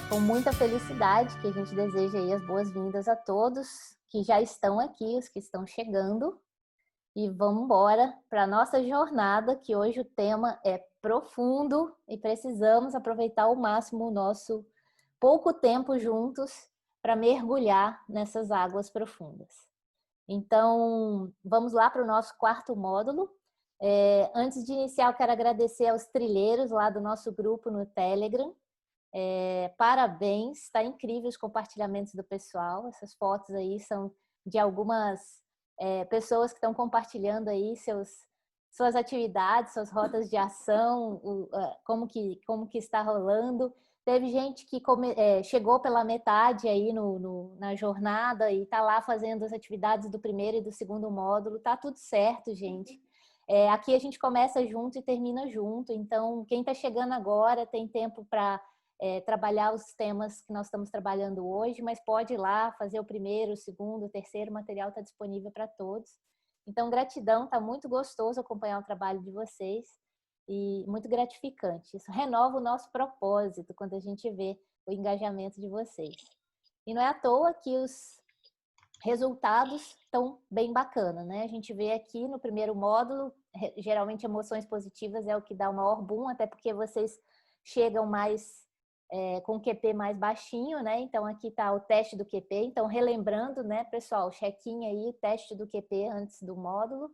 Com muita felicidade que a gente deseja aí as boas-vindas a todos que já estão aqui, os que estão chegando. E vamos embora para a nossa jornada, que hoje o tema é profundo e precisamos aproveitar ao máximo o nosso pouco tempo juntos para mergulhar nessas águas profundas. Então, vamos lá para o nosso quarto módulo. Antes de iniciar, eu quero agradecer aos trilheiros lá do nosso grupo no Telegram. Parabéns, está incrível os compartilhamentos do pessoal. Essas fotos aí são de algumas pessoas que estão compartilhando aí suas atividades, suas rotas de ação, como que está rolando. Teve gente que chegou pela metade aí na jornada e está lá fazendo as atividades do primeiro e do segundo módulo. Tá tudo certo, gente. Aqui a gente começa junto e termina junto. Então, quem está chegando agora tem tempo para trabalhar os temas que nós estamos trabalhando hoje, mas pode ir lá fazer o primeiro, o segundo, o terceiro, o material está disponível para todos. Então, gratidão, está muito gostoso acompanhar o trabalho de vocês e muito gratificante. Isso renova o nosso propósito quando a gente vê o engajamento de vocês. E não é à toa que os resultados estão bem bacana, né? A gente vê aqui no primeiro módulo, geralmente emoções positivas é o que dá o maior boom, até porque vocês chegam mais com o QP mais baixinho, né? Então aqui está o teste do QP. Então, relembrando, né, pessoal, check-in aí, teste do QP antes do módulo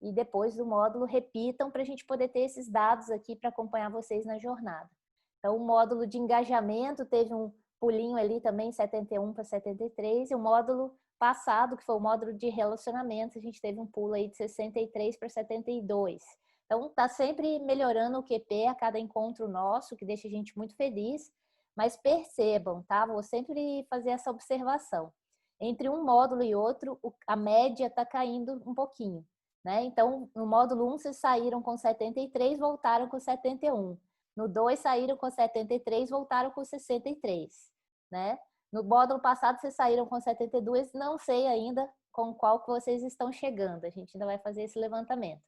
e depois do módulo repitam para a gente poder ter esses dados aqui para acompanhar vocês na jornada. Então, o módulo de engajamento teve um pulinho ali também, 71 para 73, e o módulo passado, que foi o módulo de relacionamento, a gente teve um pulo aí de 63 para 72. Então, está sempre melhorando o QP a cada encontro nosso, que deixa a gente muito feliz. Mas percebam, tá? Vou sempre fazer essa observação. Entre um módulo e outro, a média está caindo um pouquinho, né? Então, no módulo 1, vocês saíram com 73, voltaram com 71. No 2, saíram com 73, voltaram com 63, né? No módulo passado, vocês saíram com 72, não sei ainda com qual que vocês estão chegando. A gente ainda vai fazer esse levantamento.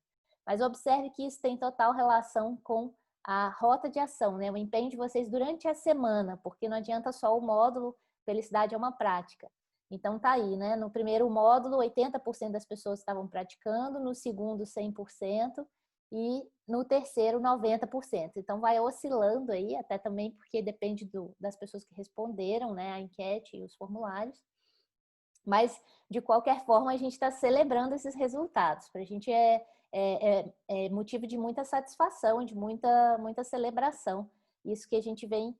Mas observe que isso tem total relação com a rota de ação, né? O empenho de vocês durante a semana, porque não adianta só o módulo, felicidade é uma prática. Então tá aí, né? No primeiro módulo, 80% das pessoas estavam praticando, no segundo, 100%, e no terceiro, 90%. Então vai oscilando aí, até também porque depende das pessoas que responderam, né, a enquete e os formulários. Mas, de qualquer forma, a gente está celebrando esses resultados. Para a gente é motivo de muita satisfação, de muita celebração. Isso que a gente vem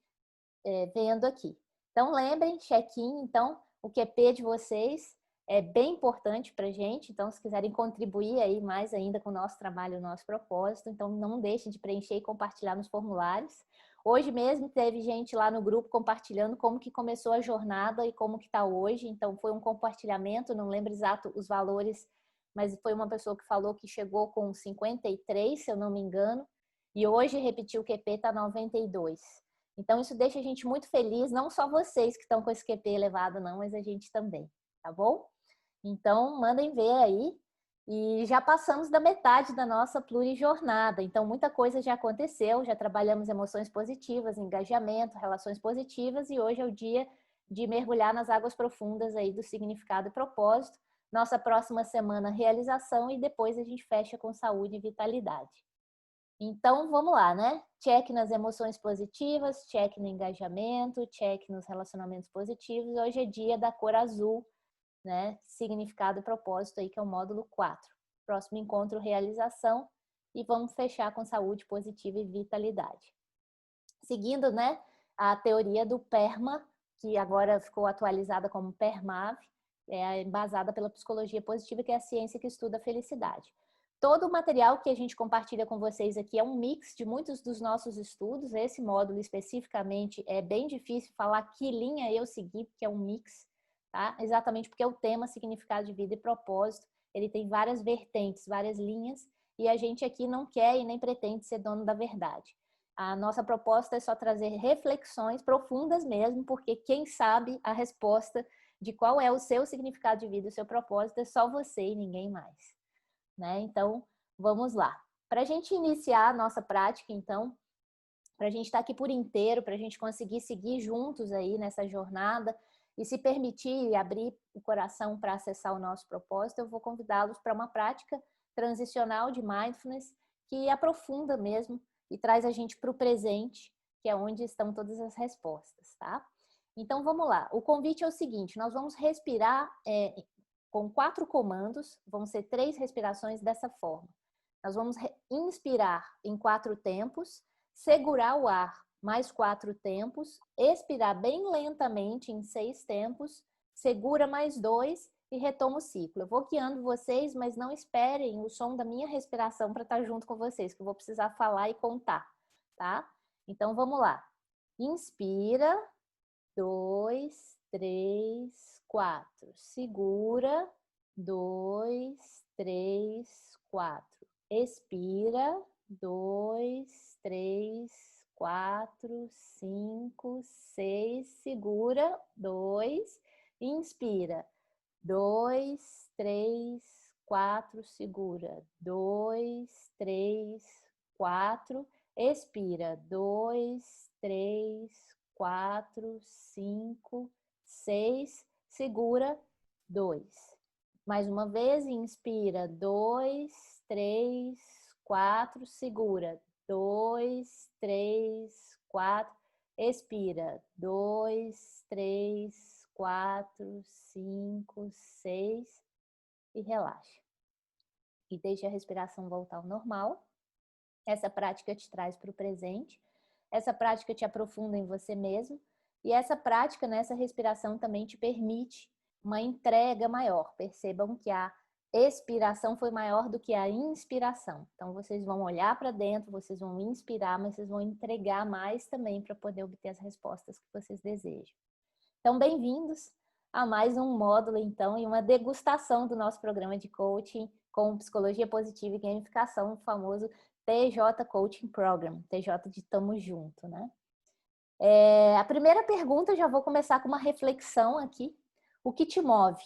vendo aqui. Então, lembrem, check-in, então, o QP de vocês é bem importante para a gente. Então, se quiserem contribuir aí mais ainda com o nosso trabalho, o nosso propósito, então não deixem de preencher e compartilhar nos formulários. Hoje mesmo teve gente lá no grupo compartilhando como que começou a jornada e como que está hoje. Então, foi um compartilhamento, não lembro exato os valores, mas foi uma pessoa que falou que chegou com 53, se eu não me engano, e hoje repetiu o QP, está 92. Então, isso deixa a gente muito feliz, não só vocês que estão com esse QP elevado, não, mas a gente também, tá bom? Então, mandem ver aí. E já passamos da metade da nossa plurijornada, então muita coisa já aconteceu, já trabalhamos emoções positivas, engajamento, relações positivas, e hoje é o dia de mergulhar nas águas profundas aí do significado e propósito. Nossa próxima semana, realização, e depois a gente fecha com saúde e vitalidade. Então, vamos lá, né? Check nas emoções positivas, check no engajamento, check nos relacionamentos positivos. Hoje é dia da cor azul, né? Significado e propósito aí, que é o módulo 4. Próximo encontro, realização, e vamos fechar com saúde positiva e vitalidade. Seguindo, né, a teoria do PERMA, que agora ficou atualizada como PERMAV, embasada pela psicologia positiva, que é a ciência que estuda a felicidade. Todo o material que a gente compartilha com vocês aqui é um mix de muitos dos nossos estudos. Esse módulo especificamente é bem difícil falar que linha eu segui, porque é um mix, tá? Exatamente porque o tema significado de vida e propósito, ele tem várias vertentes, várias linhas, e a gente aqui não quer e nem pretende ser dono da verdade. A nossa proposta é só trazer reflexões profundas mesmo, porque quem sabe a resposta de qual é o seu significado de vida, o seu propósito, é só você e ninguém mais, né? Então, vamos lá. Para a gente iniciar a nossa prática, então, para a gente estar aqui por inteiro, para a gente conseguir seguir juntos aí nessa jornada e se permitir abrir o coração para acessar o nosso propósito, eu vou convidá-los para uma prática transicional de mindfulness que aprofunda mesmo e traz a gente para o presente, que é onde estão todas as respostas, tá? Então, vamos lá. O convite é o seguinte, nós vamos respirar com 4 comandos, vão ser 3 respirações dessa forma. Nós vamos inspirar em 4 tempos, segurar o ar mais 4 tempos, expirar bem lentamente em 6 tempos, segura mais 2 e retoma o ciclo. Eu vou guiando vocês, mas não esperem o som da minha respiração para estar junto com vocês, que eu vou precisar falar e contar, tá? Então, vamos lá. Inspira, 2, 3, 4. Segura, 2, 3, 4. Expira, 2, 3, 4, 5, 6. Segura, 2. Inspira, 2, 3, 4. Segura, 2, 3, 4. Expira, 2, 3, 4, 5, 6. Segura, 2. Mais uma vez, inspira, 2, 3, 4. Segura, 2, 3, 4. Expira, 2, 3, 4, 5, 6. E relaxa. E deixa a respiração voltar ao normal. Essa prática te traz para o presente. Essa prática te aprofunda em você mesmo. E essa prática, nessa respiração, também te permite uma entrega maior. Percebam que a expiração foi maior do que a inspiração. Então, vocês vão olhar para dentro, vocês vão inspirar, mas vocês vão entregar mais também para poder obter as respostas que vocês desejam. Então, bem-vindos a mais um módulo, então, e uma degustação do nosso programa de coaching com psicologia positiva e gamificação, o famoso TJ Coaching Program, TJ de Tamo Junto, né? A primeira pergunta, já vou começar com uma reflexão aqui. O que te move?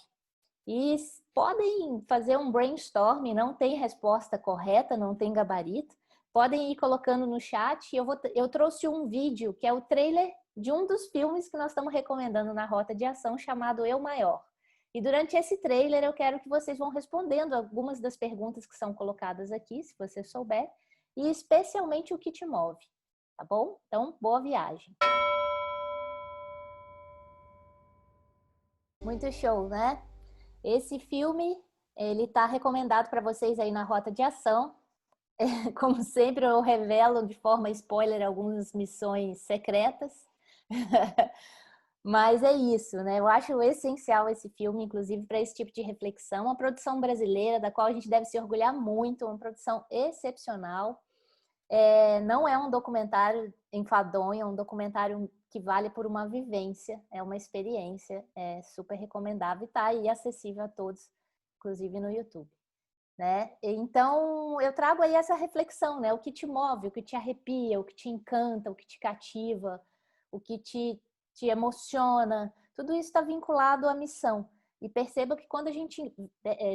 E podem fazer um brainstorm, não tem resposta correta, não tem gabarito. Podem ir colocando no chat. Eu trouxe um vídeo, que é o trailer de um dos filmes que nós estamos recomendando na Rota de Ação, chamado Eu Maior. E durante esse trailer, eu quero que vocês vão respondendo algumas das perguntas que são colocadas aqui, se você souber, e especialmente o que te move, tá bom? Então, boa viagem. Muito show, né? Esse filme, ele tá recomendado para vocês aí na Rota de Ação. Como sempre, eu revelo de forma spoiler algumas missões secretas. Mas é isso, né? Eu acho essencial esse filme, inclusive, para esse tipo de reflexão. Uma produção brasileira, da qual a gente deve se orgulhar muito, uma produção excepcional. Não é um documentário enfadonho, é um documentário que vale por uma vivência, é uma experiência, é super recomendável e está aí acessível a todos, inclusive no YouTube. Né? Então, eu trago aí essa reflexão, né? O que te move, o que te arrepia, o que te encanta, o que te cativa, o que te emociona, tudo isso está vinculado à missão. E perceba que quando a gente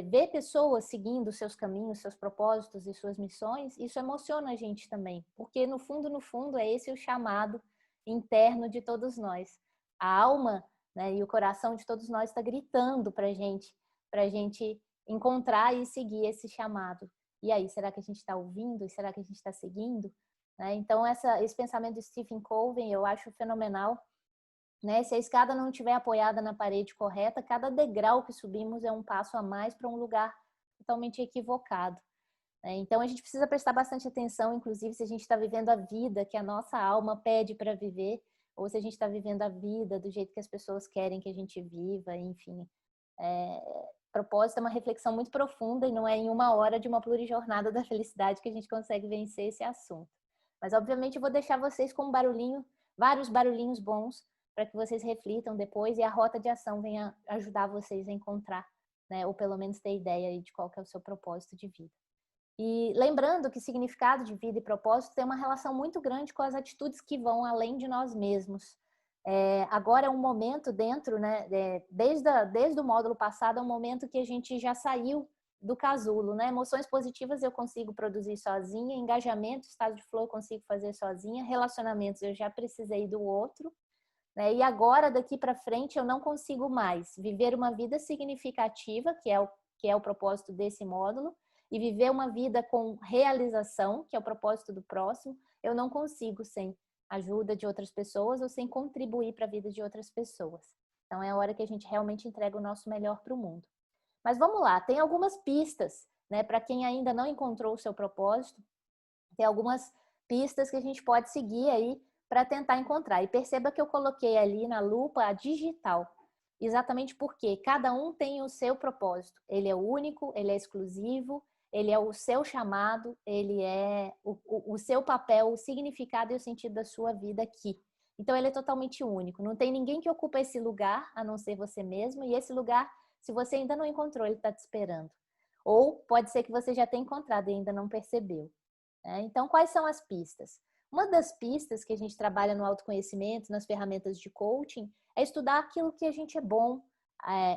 vê pessoas seguindo seus caminhos, seus propósitos e suas missões, isso emociona a gente também, porque no fundo, é esse o chamado interno de todos nós. A alma, né, e o coração de todos nós está gritando para a gente encontrar e seguir esse chamado. E aí, será que a gente está ouvindo? Será que a gente está seguindo? Né? Então, esse pensamento de Stephen Covey eu acho fenomenal. Né? Se a escada não estiver apoiada na parede correta, cada degrau que subimos é um passo a mais para um lugar totalmente equivocado. Né? Então, a gente precisa prestar bastante atenção, inclusive, se a gente está vivendo a vida que a nossa alma pede para viver, ou se a gente está vivendo a vida do jeito que as pessoas querem que a gente viva, enfim. Propósito é uma reflexão muito profunda e não é em uma hora de uma plurijornada da felicidade que a gente consegue vencer esse assunto. Mas, obviamente, eu vou deixar vocês com vários barulhinhos bons para que vocês reflitam depois e a rota de ação venha ajudar vocês a encontrar, né, ou pelo menos ter ideia aí de qual que é o seu propósito de vida. E lembrando que significado de vida e propósito tem uma relação muito grande com as atitudes que vão além de nós mesmos. Agora é um momento dentro, né, desde o módulo passado, é um momento que a gente já saiu do casulo, né? Emoções positivas eu consigo produzir sozinha, engajamento, estado de flow eu consigo fazer sozinha, relacionamentos eu já precisei do outro, né? E agora, daqui para frente, eu não consigo mais viver uma vida significativa, que é o propósito desse módulo, e viver uma vida com realização, que é o propósito do próximo, eu não consigo sem ajuda de outras pessoas ou sem contribuir para a vida de outras pessoas. Então, é a hora que a gente realmente entrega o nosso melhor para o mundo. Mas vamos lá, tem algumas pistas, né? Para quem ainda não encontrou o seu propósito, tem algumas pistas que a gente pode seguir aí para tentar encontrar. E perceba que eu coloquei ali na lupa a digital, exatamente porque cada um tem o seu propósito. Ele é único, ele é exclusivo, ele é o seu chamado, ele é o seu papel, o significado e o sentido da sua vida aqui. Então, ele é totalmente único. Não tem ninguém que ocupa esse lugar, a não ser você mesmo. E esse lugar, se você ainda não encontrou, ele está te esperando. Ou pode ser que você já tenha encontrado e ainda não percebeu. Então, quais são as pistas? Uma das pistas que a gente trabalha no autoconhecimento, nas ferramentas de coaching, é estudar aquilo que a gente é bom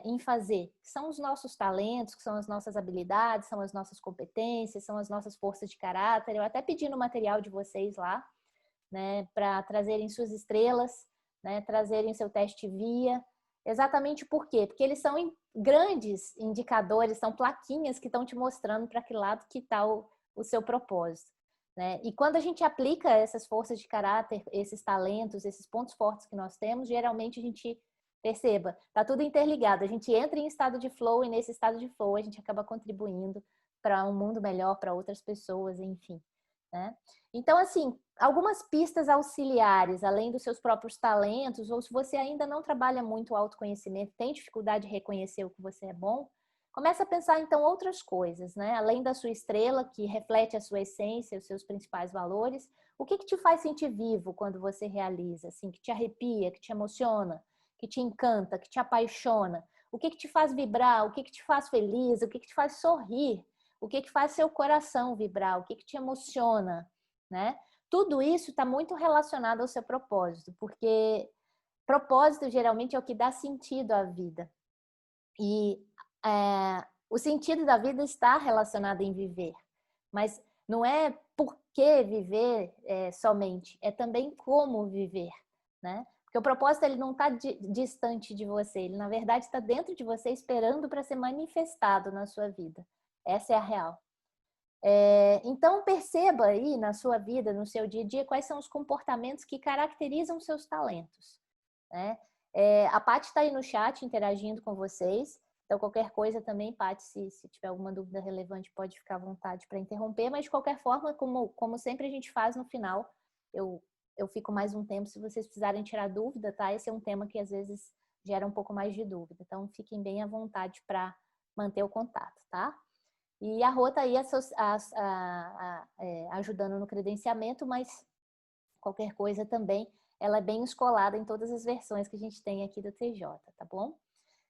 em fazer, que são os nossos talentos, que são as nossas habilidades, são as nossas competências, são as nossas forças de caráter. Eu até pedi no material de vocês lá, né, para trazerem suas estrelas, né, trazerem seu teste via. Exatamente por quê? Porque eles são grandes indicadores, são plaquinhas que estão te mostrando para que lado que está o seu propósito, né? E quando a gente aplica essas forças de caráter, esses talentos, esses pontos fortes que nós temos, geralmente a gente perceba, tá tudo interligado. A gente entra em estado de flow e nesse estado de flow a gente acaba contribuindo para um mundo melhor, para outras pessoas, enfim, né? Então, assim, algumas pistas auxiliares, além dos seus próprios talentos, ou se você ainda não trabalha muito o autoconhecimento, tem dificuldade de reconhecer o que você é bom, começa a pensar, então, outras coisas, né? Além da sua estrela, que reflete a sua essência, os seus principais valores, o que te faz sentir vivo quando você realiza, assim, que te arrepia, que te emociona, que te encanta, que te apaixona? O que te faz vibrar? O que te faz feliz? O que te faz sorrir? O que faz seu coração vibrar? O que te emociona, né? Tudo isso está muito relacionado ao seu propósito, porque propósito geralmente é o que dá sentido à vida. E o sentido da vida está relacionado em viver, mas não é por que viver somente, é também como viver, né? Porque o propósito ele não está distante de você, ele na verdade está dentro de você esperando para ser manifestado na sua vida. Essa é a real. Então perceba aí na sua vida, no seu dia a dia, quais são os comportamentos que caracterizam seus talentos, né? A Paty está aí no chat interagindo com vocês. Então, qualquer coisa também, Paty, se tiver alguma dúvida relevante, pode ficar à vontade para interromper. Mas, de qualquer forma, como sempre a gente faz no final, eu fico mais um tempo se vocês precisarem tirar dúvida, tá? Esse é um tema que, às vezes, gera um pouco mais de dúvida. Então, fiquem bem à vontade para manter o contato, tá? E a Rô está aí ajudando no credenciamento, mas qualquer coisa também, ela é bem escolada em todas as versões que a gente tem aqui do TJ, tá bom?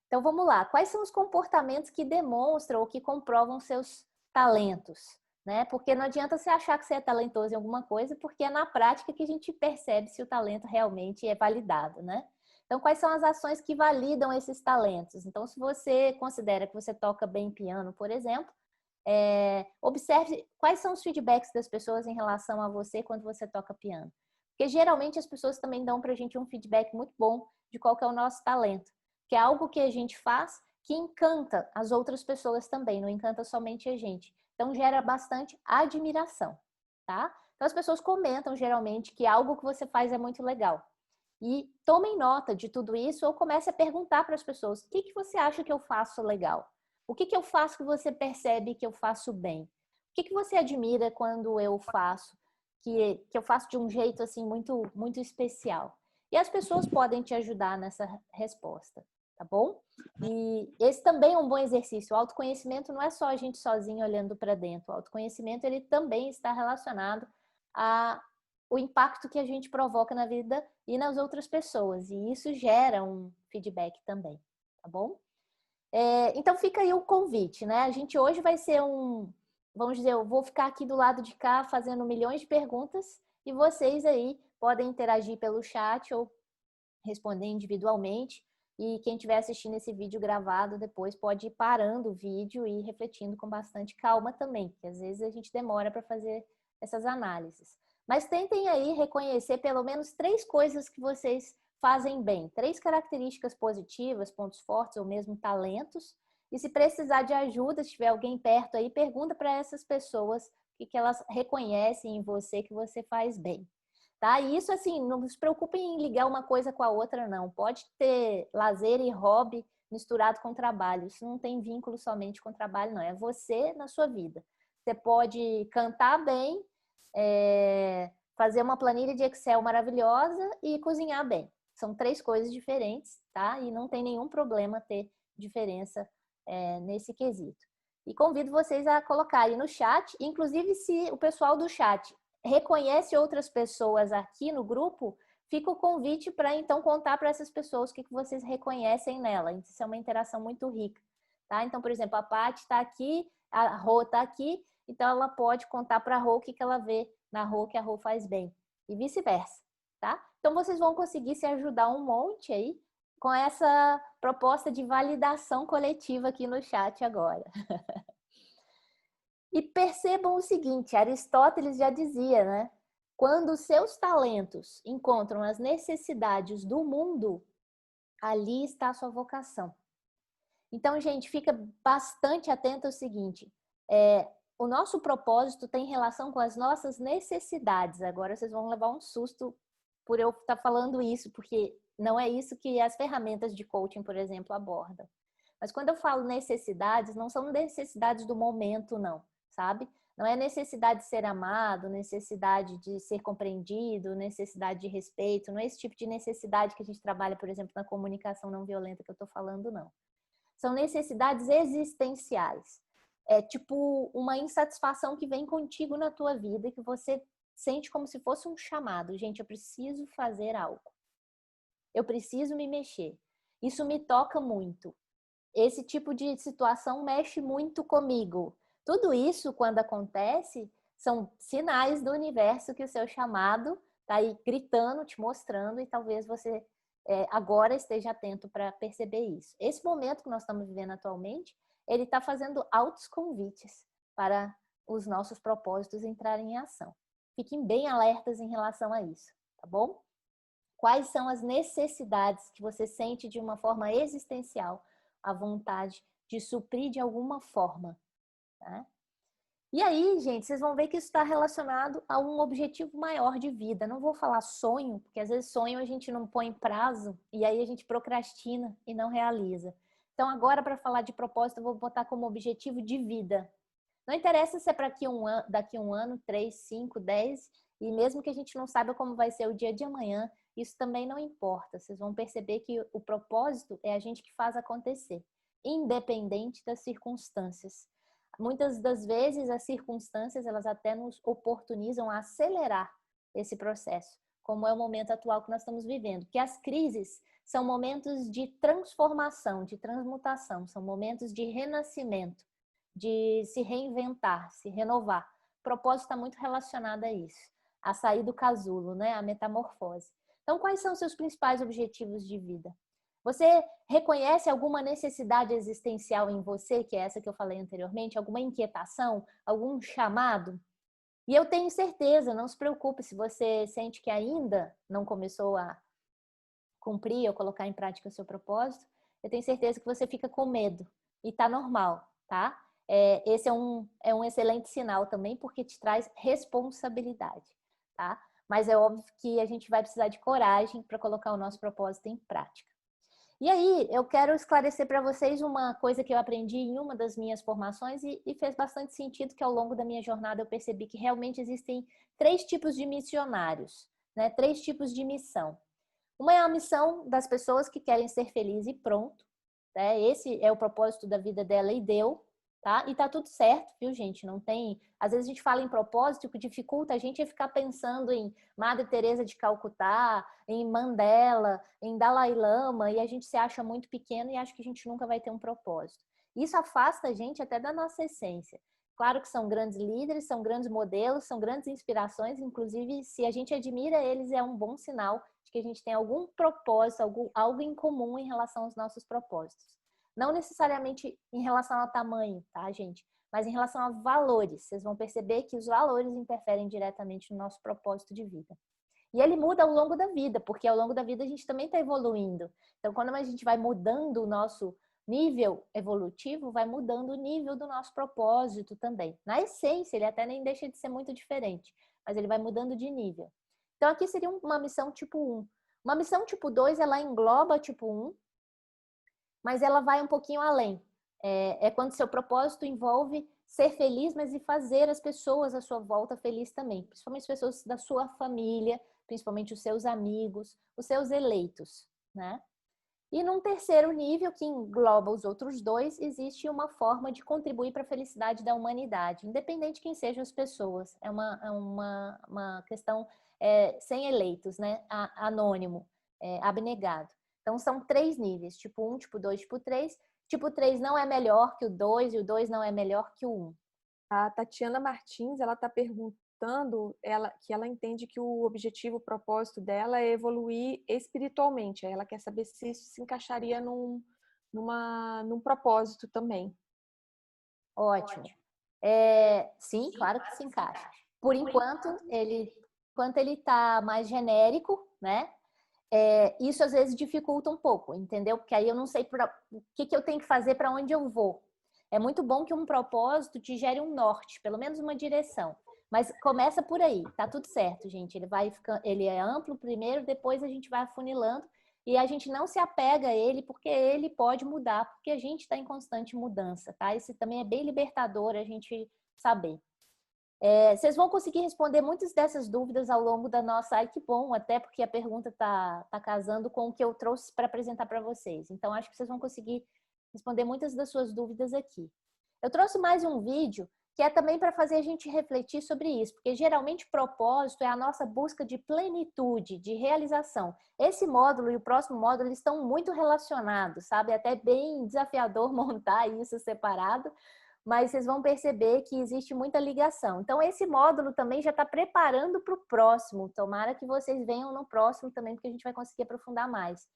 Então, vamos lá. Quais são os comportamentos que demonstram ou que comprovam seus talentos, né? Porque não adianta você achar que você é talentoso em alguma coisa, porque é na prática que a gente percebe se o talento realmente é validado, né? Então, quais são as ações que validam esses talentos? Então, se você considera que você toca bem piano, por exemplo, observe quais são os feedbacks das pessoas em relação a você quando você toca piano. Porque geralmente as pessoas também dão pra gente um feedback muito bom de qual que é o nosso talento, que é algo que a gente faz que encanta as outras pessoas também, não encanta somente a gente. Então gera bastante admiração, tá? Então as pessoas comentam geralmente que algo que você faz é muito legal. E tomem nota de tudo isso ou comece a perguntar para as pessoas: o que você acha que eu faço legal? O que eu faço que você percebe que eu faço bem? O que você admira quando eu faço, que eu faço de um jeito assim muito, muito especial? E as pessoas podem te ajudar nessa resposta, tá bom? E esse também é um bom exercício. O autoconhecimento não é só a gente sozinho olhando para dentro. O autoconhecimento ele também está relacionado ao impacto que a gente provoca na vida e nas outras pessoas. E isso gera um feedback também, tá bom? Então fica aí o convite, né? A gente hoje vai ser vamos dizer, eu vou ficar aqui do lado de cá fazendo milhões de perguntas e vocês aí podem interagir pelo chat ou responder individualmente. E quem estiver assistindo esse vídeo gravado depois pode ir parando o vídeo e ir refletindo com bastante calma também, porque às vezes a gente demora para fazer essas análises. Mas tentem aí reconhecer pelo menos 3 coisas que vocês fazem bem, 3 características positivas, pontos fortes ou mesmo talentos. E se precisar de ajuda, se tiver alguém perto aí, pergunta para essas pessoas o que elas reconhecem em você que você faz bem. Tá? E isso, assim, não se preocupem em ligar uma coisa com a outra, não. Pode ter lazer e hobby misturado com trabalho. Isso não tem vínculo somente com trabalho, não. É você na sua vida. Você pode cantar bem, fazer uma planilha de Excel maravilhosa e cozinhar bem. São 3 coisas diferentes, tá? E não tem nenhum problema ter diferença nesse quesito. E convido vocês a colocarem no chat, inclusive se o pessoal do chat reconhece outras pessoas aqui no grupo, fica o convite para então contar para essas pessoas o que vocês reconhecem nela. Isso é uma interação muito rica, tá? Então, por exemplo, a Paty está aqui, a Rô está aqui, então ela pode contar para a Rô o que ela vê na Rô que a Rô faz bem e vice-versa, tá? Então vocês vão conseguir se ajudar um monte aí com essa proposta de validação coletiva aqui no chat agora. E percebam o seguinte, Aristóteles já dizia, né? Quando os seus talentos encontram as necessidades do mundo, ali está a sua vocação. Então, gente, fica bastante atento ao seguinte, o nosso propósito tem relação com as nossas necessidades. Agora vocês vão levar um susto por eu estar falando isso, porque não é isso que as ferramentas de coaching, por exemplo, abordam. Mas quando eu falo necessidades, não são necessidades do momento, não, sabe? Não é necessidade de ser amado, necessidade de ser compreendido, necessidade de respeito, não é esse tipo de necessidade que a gente trabalha, por exemplo, na comunicação não violenta que eu estou falando, não. São necessidades existenciais. É tipo uma insatisfação que vem contigo na tua vida e que você sente como se fosse um chamado. Gente, eu preciso fazer algo. Eu preciso me mexer. Isso me toca muito. Esse tipo de situação mexe muito comigo. Tudo isso, quando acontece, são sinais do universo que o seu chamado está aí gritando, te mostrando, e talvez você agora esteja atento para perceber isso. Esse momento que nós estamos vivendo atualmente, ele está fazendo altos convites para os nossos propósitos entrarem em ação. Fiquem bem alertas em relação a isso, tá bom? Quais são as necessidades que você sente de uma forma existencial, a vontade de suprir de alguma forma, né? E aí, gente, vocês vão ver que isso está relacionado a um objetivo maior de vida. Não vou falar sonho, porque às vezes sonho a gente não põe prazo e aí a gente procrastina e não realiza. Então, agora, para falar de propósito, eu vou botar como objetivo de vida. Não interessa se é para daqui um ano, 3, 5, 10, e mesmo que a gente não saiba como vai ser o dia de amanhã, isso também não importa. Vocês vão perceber que o propósito é a gente que faz acontecer, independente das circunstâncias. Muitas das vezes as circunstâncias elas até nos oportunizam a acelerar esse processo, como é o momento atual que nós estamos vivendo. Porque as crises são momentos de transformação, de transmutação, são momentos de renascimento, de se reinventar, se renovar. O propósito está muito relacionado a isso, a sair do casulo, né? A metamorfose. Então, quais são os seus principais objetivos de vida? Você reconhece alguma necessidade existencial em você, que é essa que eu falei anteriormente, alguma inquietação, algum chamado? E eu tenho certeza, não se preocupe se você sente que ainda não começou a cumprir ou colocar em prática o seu propósito, eu tenho certeza que você fica com medo e tá normal, tá? Esse é um excelente sinal também, porque te traz responsabilidade, tá? Mas é óbvio que a gente vai precisar de coragem para colocar o nosso propósito em prática. E aí, eu quero esclarecer para vocês uma coisa que eu aprendi em uma das minhas formações e fez bastante sentido, que ao longo da minha jornada eu percebi que realmente existem 3 tipos de missionários, né? 3 tipos de missão. Uma é a missão das pessoas que querem ser felizes e pronto, né? Esse é o propósito da vida dela e deu, tá? E tá tudo certo, viu, gente? Não tem... Às vezes a gente fala em propósito, o que dificulta a gente é ficar pensando em Madre Teresa de Calcutá, em Mandela, em Dalai Lama, e a gente se acha muito pequeno e acha que a gente nunca vai ter um propósito. Isso afasta a gente até da nossa essência. Claro que são grandes líderes, são grandes modelos, são grandes inspirações, inclusive se a gente admira eles é um bom sinal de que a gente tem algum propósito, algo em comum em relação aos nossos propósitos. Não necessariamente em relação ao tamanho, tá, gente? Mas em relação a valores. Vocês vão perceber que os valores interferem diretamente no nosso propósito de vida. E ele muda ao longo da vida, porque ao longo da vida a gente também está evoluindo. Então, quando a gente vai mudando o nosso nível evolutivo, vai mudando o nível do nosso propósito também. Na essência, ele até nem deixa de ser muito diferente, mas ele vai mudando de nível. Então, aqui seria uma missão tipo 1. Uma missão tipo 2, ela engloba tipo 1, mas ela vai um pouquinho além. É quando seu propósito envolve ser feliz, mas e fazer as pessoas à sua volta felizes também. Principalmente as pessoas da sua família, principalmente os seus amigos, os seus eleitos, né? E num terceiro nível, que engloba os outros dois, existe uma forma de contribuir para a felicidade da humanidade, independente de quem sejam as pessoas. É uma questão sem eleitos, né? Anônimo, abnegado. Então, são 3 níveis, tipo 1, tipo 2, tipo 3. Tipo 3 não é melhor que o 2 e o 2 não é melhor que o 1. A Tatiana Martins, ela está perguntando que ela entende que o objetivo, o propósito dela é evoluir espiritualmente. Ela quer saber se isso se encaixaria num propósito também. Ótimo. Sim, claro que se encaixa. Por enquanto ele está mais genérico, né? Isso às vezes dificulta um pouco, entendeu? Porque aí eu não sei o que eu tenho que fazer, para onde eu vou. É muito bom que um propósito te gere um norte, pelo menos uma direção. Mas começa por aí, tá tudo certo, gente. Ele é amplo primeiro, depois a gente vai afunilando e a gente não se apega a ele, porque ele pode mudar, porque a gente está em constante mudança, tá? Isso também é bem libertador a gente saber. Vocês vão conseguir responder muitas dessas dúvidas ao longo da nossa... Ai, que bom, até porque a pergunta está casando com o que eu trouxe para apresentar para vocês. Então, acho que vocês vão conseguir responder muitas das suas dúvidas aqui. Eu trouxe mais um vídeo que é também para fazer a gente refletir sobre isso, porque geralmente propósito é a nossa busca de plenitude, de realização. Esse módulo e o próximo módulo eles estão muito relacionados, sabe? É até bem desafiador montar isso separado, mas vocês vão perceber que existe muita ligação. Então, esse módulo também já está preparando para o próximo. Tomara que vocês venham no próximo também, porque a gente vai conseguir aprofundar mais.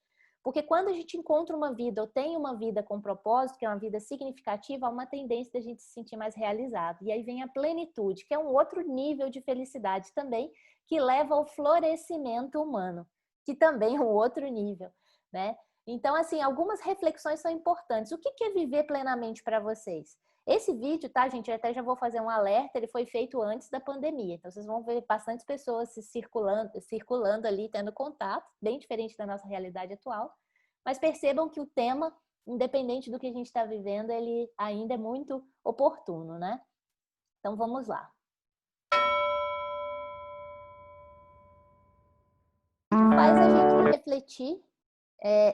Porque quando a gente encontra uma vida ou tem uma vida com propósito, que é uma vida significativa, há uma tendência da gente se sentir mais realizado. E aí vem a plenitude, que é um outro nível de felicidade também, que leva ao florescimento humano, que também é um outro nível, né? Então, assim, algumas reflexões são importantes. O que é viver plenamente para vocês? Esse vídeo, tá, gente? Eu até já vou fazer um alerta, ele foi feito antes da pandemia. Então, vocês vão ver bastantes pessoas se circulando ali, tendo contato, bem diferente da nossa realidade atual. Mas percebam que o tema, independente do que a gente está vivendo, ele ainda é muito oportuno, né? Então, vamos lá. Faz a gente refletir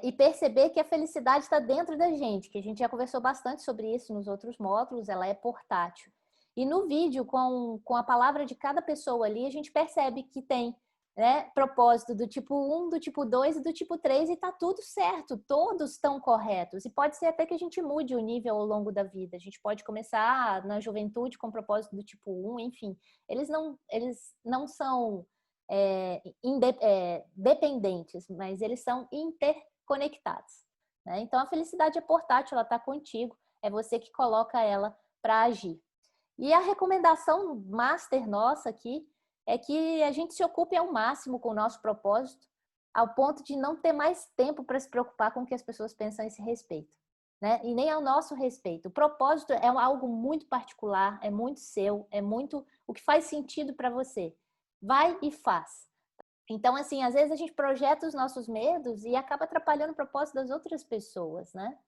e perceber que a felicidade está dentro da gente, que a gente já conversou bastante sobre isso nos outros módulos, ela é portátil. E no vídeo, com a palavra de cada pessoa ali, a gente percebe que tem, né, propósito do tipo 1, do tipo 2 e do tipo 3 e tá tudo certo, todos estão corretos. E pode ser até que a gente mude o nível ao longo da vida. A gente pode começar na juventude com propósito do tipo 1, enfim. Eles não são dependentes, mas eles são interconectados, né? Então, a felicidade é portátil, ela está contigo, é você que coloca ela para agir. E a recomendação master nossa aqui é que a gente se ocupe ao máximo com o nosso propósito, ao ponto de não ter mais tempo para se preocupar com o que as pessoas pensam a esse respeito, né? E nem ao nosso respeito. O propósito é algo muito particular, é muito seu, é muito o que faz sentido para você. Vai e faz. Então, assim, às vezes a gente projeta os nossos medos e acaba atrapalhando o propósito das outras pessoas, né?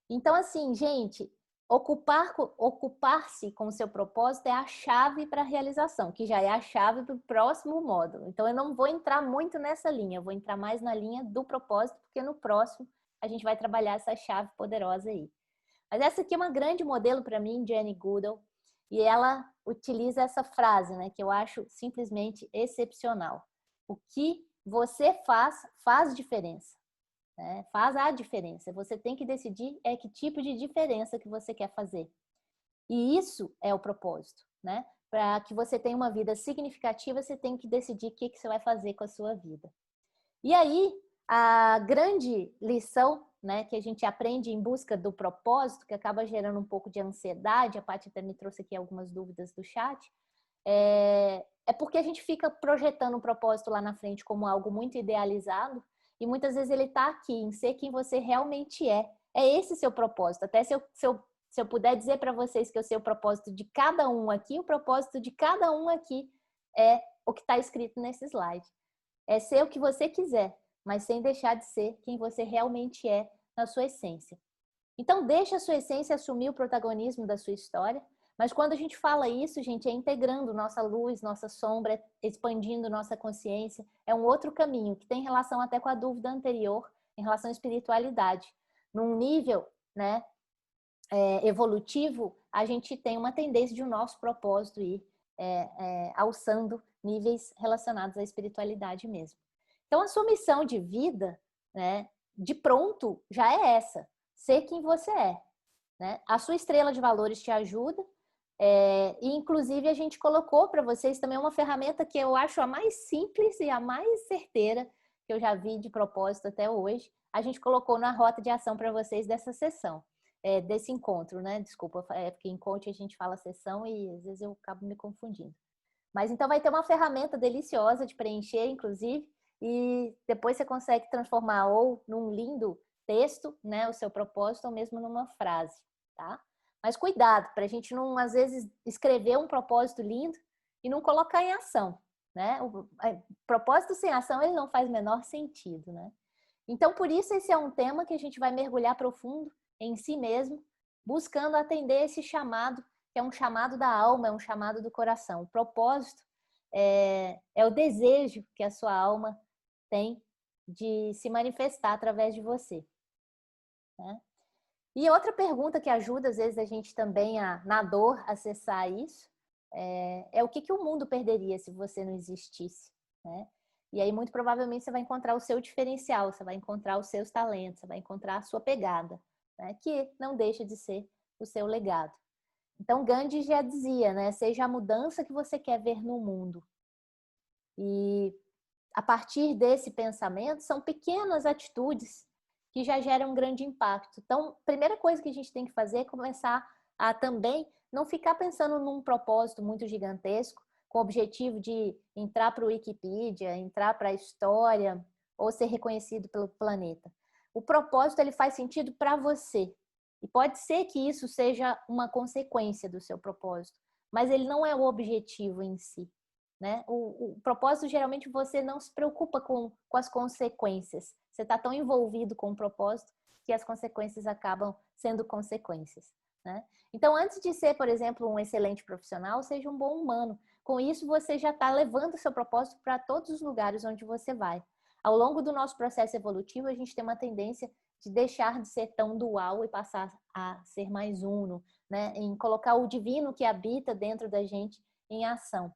Então, assim, gente, ocupar-se com o seu propósito é a chave para a realização, que já é a chave para o próximo módulo. Então, eu não vou entrar muito nessa linha, eu vou entrar mais na linha do propósito, porque no próximo a gente vai trabalhar essa chave poderosa aí. Mas essa aqui é uma grande modelo para mim, Jane Goodall, e ela utiliza essa frase, né, que eu acho simplesmente excepcional. O que você faz diferença, né? Faz a diferença. Você tem que decidir que tipo de diferença que você quer fazer. E isso é o propósito, né? Para que você tenha uma vida significativa, você tem que decidir o que você vai fazer com a sua vida. E aí, a grande lição, né, que a gente aprende em busca do propósito, que acaba gerando um pouco de ansiedade, a Paty até me trouxe aqui algumas dúvidas do chat, é porque a gente fica projetando um propósito lá na frente como algo muito idealizado, e muitas vezes ele está aqui, em ser quem você realmente é. É esse seu propósito. Até se eu puder dizer para vocês que eu sei o propósito de cada um aqui, o propósito de cada um aqui é o que está escrito nesse slide. É ser o que você quiser, mas sem deixar de ser quem você realmente é na sua essência. Então, deixa a sua essência assumir o protagonismo da sua história, mas quando a gente fala isso, gente, é integrando nossa luz, nossa sombra, expandindo nossa consciência. É um outro caminho que tem relação até com a dúvida anterior em relação à espiritualidade. Num nível, né, evolutivo, a gente tem uma tendência de o nosso propósito ir alçando níveis relacionados à espiritualidade mesmo. Então, a sua missão de vida, né, de pronto, já é essa. Ser quem você é. Né? A sua estrela de valores te ajuda. E, inclusive, a gente colocou para vocês também uma ferramenta que eu acho a mais simples e a mais certeira que eu já vi de propósito até hoje. A gente colocou na rota de ação para vocês dessa sessão. Desse encontro, né? Desculpa, porque em coach a gente fala sessão e às vezes eu acabo me confundindo. Mas então vai ter uma ferramenta deliciosa de preencher, inclusive, e depois você consegue transformar ou num lindo texto, né, o seu propósito, ou mesmo numa frase, tá? Mas cuidado, para a gente não, às vezes, escrever um propósito lindo e não colocar em ação, né? O propósito sem ação, ele não faz o menor sentido, né? Então, por isso, esse é um tema que a gente vai mergulhar profundo em si mesmo, buscando atender esse chamado, que é um chamado da alma, é um chamado do coração. O propósito é o desejo que a sua alma tem de se manifestar através de você. Né? E outra pergunta que ajuda, às vezes, a gente também, na dor, acessar isso, é o que o mundo perderia se você não existisse, né? E aí, muito provavelmente, você vai encontrar o seu diferencial, você vai encontrar os seus talentos, você vai encontrar a sua pegada, né? Que não deixa de ser o seu legado. Então, Gandhi já dizia, né? Seja a mudança que você quer ver no mundo. E a partir desse pensamento, são pequenas atitudes que já geram um grande impacto. Então, a primeira coisa que a gente tem que fazer é começar a também não ficar pensando num propósito muito gigantesco, com o objetivo de entrar para o Wikipedia, entrar para a história ou ser reconhecido pelo planeta. O propósito, ele faz sentido para você. E pode ser que isso seja uma consequência do seu propósito, mas ele não é o objetivo em si. Né? O propósito, geralmente, você não se preocupa com as consequências. Você está tão envolvido com o propósito que as consequências acabam sendo consequências. Né? Então, antes de ser, por exemplo, um excelente profissional, seja um bom humano. Com isso, você já está levando o seu propósito para todos os lugares onde você vai. Ao longo do nosso processo evolutivo, a gente tem uma tendência de deixar de ser tão dual e passar a ser mais uno, né? Em colocar o divino que habita dentro da gente em ação.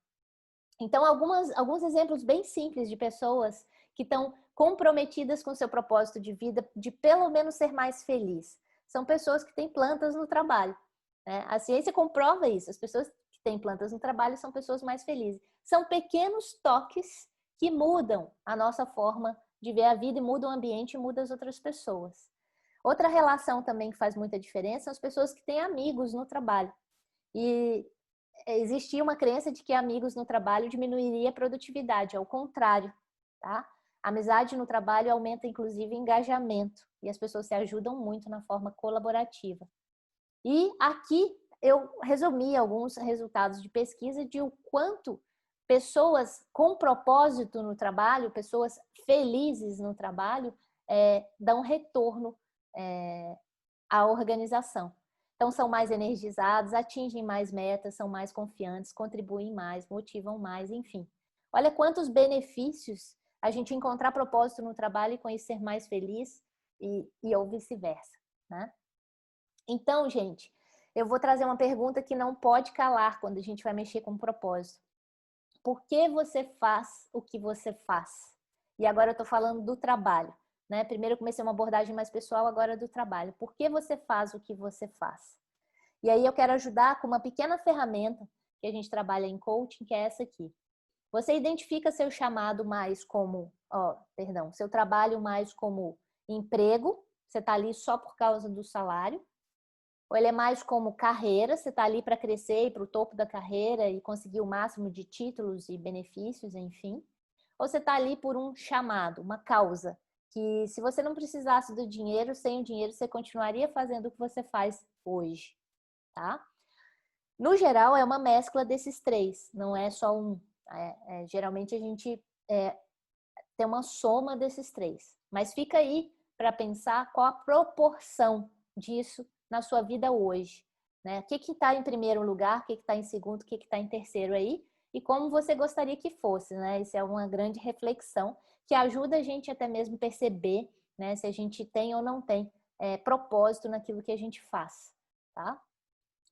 Então, alguns exemplos bem simples de pessoas que estão comprometidas com o seu propósito de vida, de pelo menos ser mais feliz. São pessoas que têm plantas no trabalho. Né? A ciência comprova isso. As pessoas que têm plantas no trabalho são pessoas mais felizes. São pequenos toques que mudam a nossa forma de ver a vida e mudam o ambiente e mudam as outras pessoas. Outra relação também que faz muita diferença são as pessoas que têm amigos no trabalho. E existia uma crença de que amigos no trabalho diminuiria a produtividade, ao contrário, tá? A amizade no trabalho aumenta, inclusive, engajamento, e as pessoas se ajudam muito na forma colaborativa. E aqui eu resumi alguns resultados de pesquisa de o quanto pessoas com propósito no trabalho, pessoas felizes no trabalho, dão retorno à organização. Então, são mais energizados, atingem mais metas, são mais confiantes, contribuem mais, motivam mais, enfim. Olha quantos benefícios a gente encontrar propósito no trabalho e com isso ser mais feliz ou vice-versa, né? Então, gente, eu vou trazer uma pergunta que não pode calar quando a gente vai mexer com propósito. Por que você faz o que você faz? E agora eu estou falando do trabalho. Né? Primeiro eu comecei uma abordagem mais pessoal, agora do trabalho. Por que você faz o que você faz? E aí eu quero ajudar com uma pequena ferramenta que a gente trabalha em coaching, que é essa aqui. Você identifica seu chamado mais como, seu trabalho mais como emprego, você está ali só por causa do salário, ou ele é mais como carreira, você está ali para crescer e para o topo da carreira e conseguir o máximo de títulos e benefícios, enfim. Ou você está ali por um chamado, uma causa, que se você não precisasse do dinheiro, sem o dinheiro você continuaria fazendo o que você faz hoje, tá? No geral, é uma mescla desses três, não é só um. Geralmente a gente tem uma soma desses três. Mas fica aí para pensar qual a proporção disso na sua vida hoje. Né? O que está em primeiro lugar, o que está em segundo, o que está em terceiro aí, e como você gostaria que fosse. Né? Isso é uma grande reflexão que ajuda a gente até mesmo perceber, né, se a gente tem ou não tem propósito naquilo que a gente faz. Tá?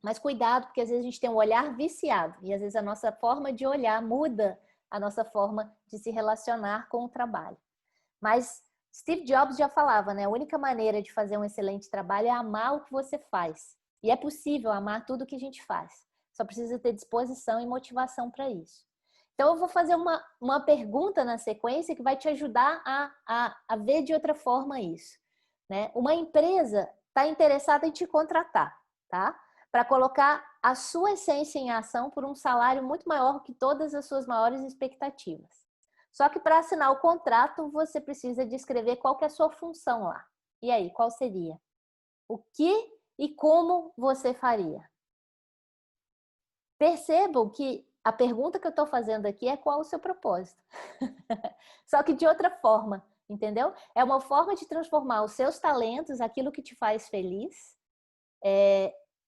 Mas cuidado, porque às vezes a gente tem um olhar viciado e às vezes a nossa forma de olhar muda a nossa forma de se relacionar com o trabalho. Mas Steve Jobs já falava, né? A única maneira de fazer um excelente trabalho é amar o que você faz. E é possível amar tudo que a gente faz. Só precisa ter disposição e motivação para isso. Então eu vou fazer uma pergunta na sequência que vai te ajudar a ver de outra forma isso. Né? Uma empresa está interessada em te contratar, tá? Para colocar a sua essência em ação por um salário muito maior que todas as suas maiores expectativas. Só que para assinar o contrato, você precisa descrever qual que é a sua função lá. E aí, qual seria? O que e como você faria? Percebam que a pergunta que eu estou fazendo aqui é qual o seu propósito. Só que de outra forma, entendeu? É uma forma de transformar os seus talentos, aquilo que te faz feliz,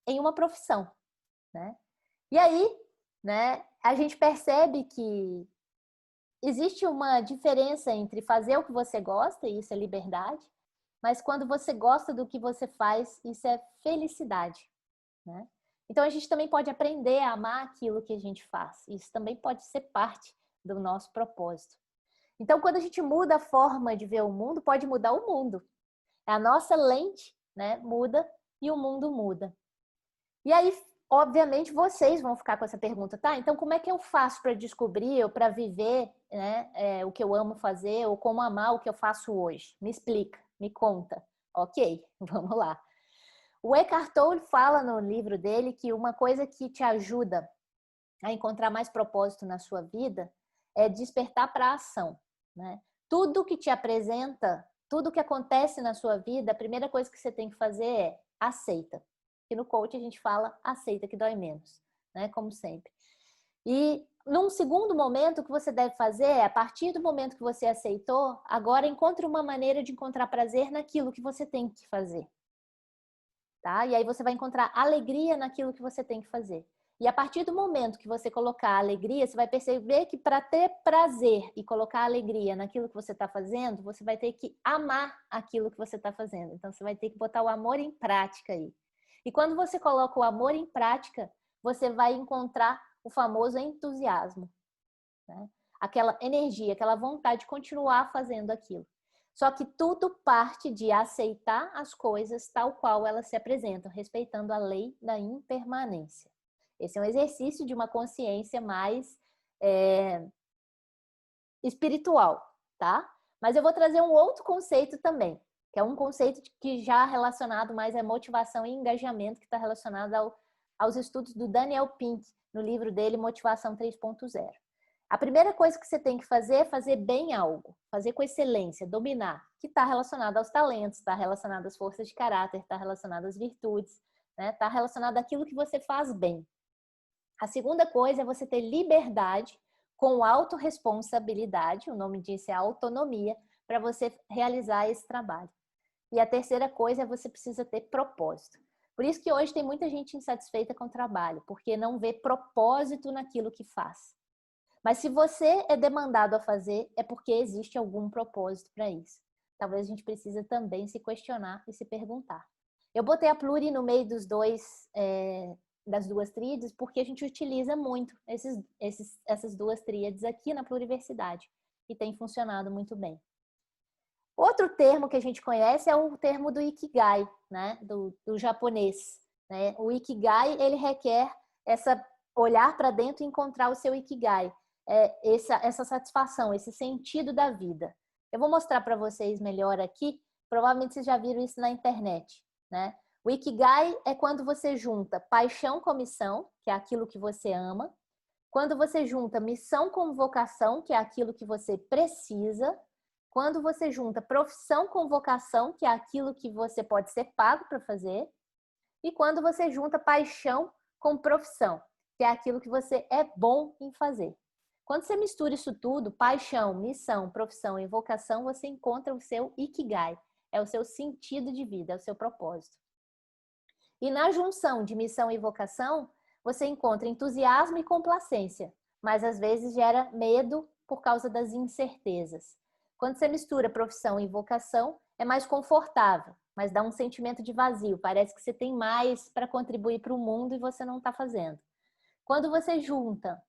em uma profissão, né? E aí, né, a gente percebe que existe uma diferença entre fazer o que você gosta, e isso é liberdade, mas quando você gosta do que você faz, isso é felicidade, né? Então a gente também pode aprender a amar aquilo que a gente faz. Isso também pode ser parte do nosso propósito. Então quando a gente muda a forma de ver o mundo, pode mudar o mundo. A nossa lente, né, muda e o mundo muda. E aí, obviamente, vocês vão ficar com essa pergunta, tá? Então, como é que eu faço para descobrir ou para viver, né, o que eu amo fazer ou como amar o que eu faço hoje? Me explica, me conta. Ok, vamos lá. O Eckhart Tolle fala no livro dele que uma coisa que te ajuda a encontrar mais propósito na sua vida é despertar para a ação, né? Tudo que te apresenta, tudo que acontece na sua vida, a primeira coisa que você tem que fazer é aceita. Que no coach a gente fala aceita que dói menos, né? Como sempre. E num segundo momento, o que você deve fazer é, a partir do momento que você aceitou, agora encontre uma maneira de encontrar prazer naquilo que você tem que fazer. Tá? E aí você vai encontrar alegria naquilo que você tem que fazer. E a partir do momento que você colocar alegria, você vai perceber que para ter prazer e colocar alegria naquilo que você está fazendo, você vai ter que amar aquilo que você está fazendo. Então você vai ter que botar o amor em prática aí. E quando você coloca o amor em prática, você vai encontrar o famoso entusiasmo, né? Aquela energia, aquela vontade de continuar fazendo aquilo. Só que tudo parte de aceitar as coisas tal qual elas se apresentam, respeitando a lei da impermanência. Esse é um exercício de uma consciência mais espiritual, tá? Mas eu vou trazer um outro conceito também, que é um conceito que já relacionado mais à motivação e engajamento, que está relacionado aos estudos do Daniel Pink, no livro dele Motivação 3.0. A primeira coisa que você tem que fazer é fazer bem algo, fazer com excelência, dominar, que está relacionado aos talentos, está relacionado às forças de caráter, está relacionado às virtudes, né? Está relacionado àquilo que você faz bem. A segunda coisa é você ter liberdade com autorresponsabilidade, o nome disso é autonomia, para você realizar esse trabalho. E a terceira coisa é você precisa ter propósito. Por isso que hoje tem muita gente insatisfeita com o trabalho, porque não vê propósito naquilo que faz. Mas se você é demandado a fazer, é porque existe algum propósito para isso. Talvez a gente precise também se questionar e se perguntar. Eu botei a Pluri no meio dos das duas tríades porque a gente utiliza muito essas duas tríades aqui na pluriversidade e tem funcionado muito bem. Outro termo que a gente conhece é o termo do Ikigai, né? do japonês, né? O Ikigai, ele requer olhar para dentro e encontrar o seu Ikigai. Essa satisfação, esse sentido da vida. Eu vou mostrar para vocês melhor aqui. Provavelmente vocês já viram isso na internet, né? O Ikigai é quando você junta paixão com missão, que é aquilo que você ama. Quando você junta missão com vocação, que é aquilo que você precisa. Quando você junta profissão com vocação, que é aquilo que você pode ser pago para fazer. E quando você junta paixão com profissão, que é aquilo que você é bom em fazer. Quando você mistura isso tudo, paixão, missão, profissão e vocação, você encontra o seu Ikigai. É o seu sentido de vida, é o seu propósito. E na junção de missão e vocação, você encontra entusiasmo e complacência, mas às vezes gera medo por causa das incertezas. Quando você mistura profissão e vocação, é mais confortável, mas dá um sentimento de vazio. Parece que você tem mais para contribuir para o mundo e você não está fazendo. Quando você junta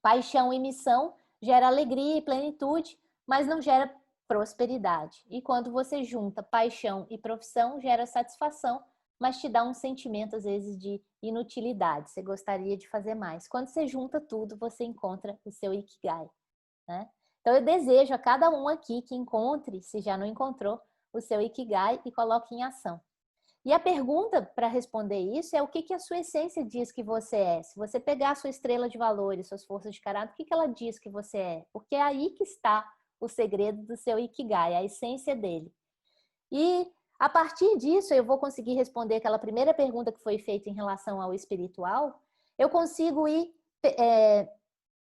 paixão e missão, gera alegria e plenitude, mas não gera prosperidade. E quando você junta paixão e profissão, gera satisfação, mas te dá um sentimento, às vezes, de inutilidade. Você gostaria de fazer mais. Quando você junta tudo, você encontra o seu Ikigai, né? Então, eu desejo a cada um aqui que encontre, se já não encontrou, o seu Ikigai e coloque em ação. E a pergunta para responder isso é o que a sua essência diz que você é. Se você pegar a sua estrela de valores, suas forças de caráter, o que ela diz que você é? Porque é aí que está o segredo do seu Ikigai, a essência dele. E a partir disso, eu vou conseguir responder aquela primeira pergunta que foi feita em relação ao espiritual. Eu consigo ir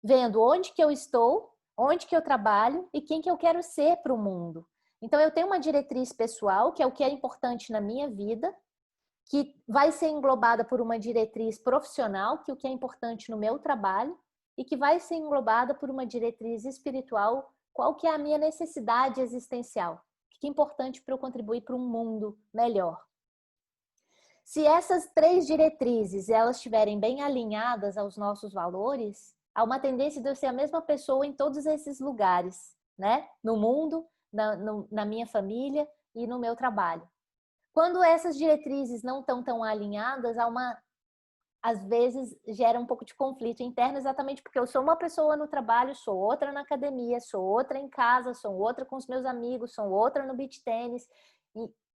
vendo onde que eu estou, onde que eu trabalho e quem que eu quero ser para o mundo. Então, eu tenho uma diretriz pessoal, que é o que é importante na minha vida, que vai ser englobada por uma diretriz profissional, que é o que é importante no meu trabalho, e que vai ser englobada por uma diretriz espiritual, qual que é a minha necessidade existencial, o que é importante para eu contribuir para um mundo melhor. Se essas 3 diretrizes elas estiverem bem alinhadas aos nossos valores, há uma tendência de eu ser a mesma pessoa em todos esses lugares, né? No mundo, na minha família e no meu trabalho. Quando essas diretrizes não estão tão alinhadas, às vezes gera um pouco de conflito interno, exatamente porque eu sou uma pessoa no trabalho, sou outra na academia, sou outra em casa, sou outra com os meus amigos, sou outra no beach tênis.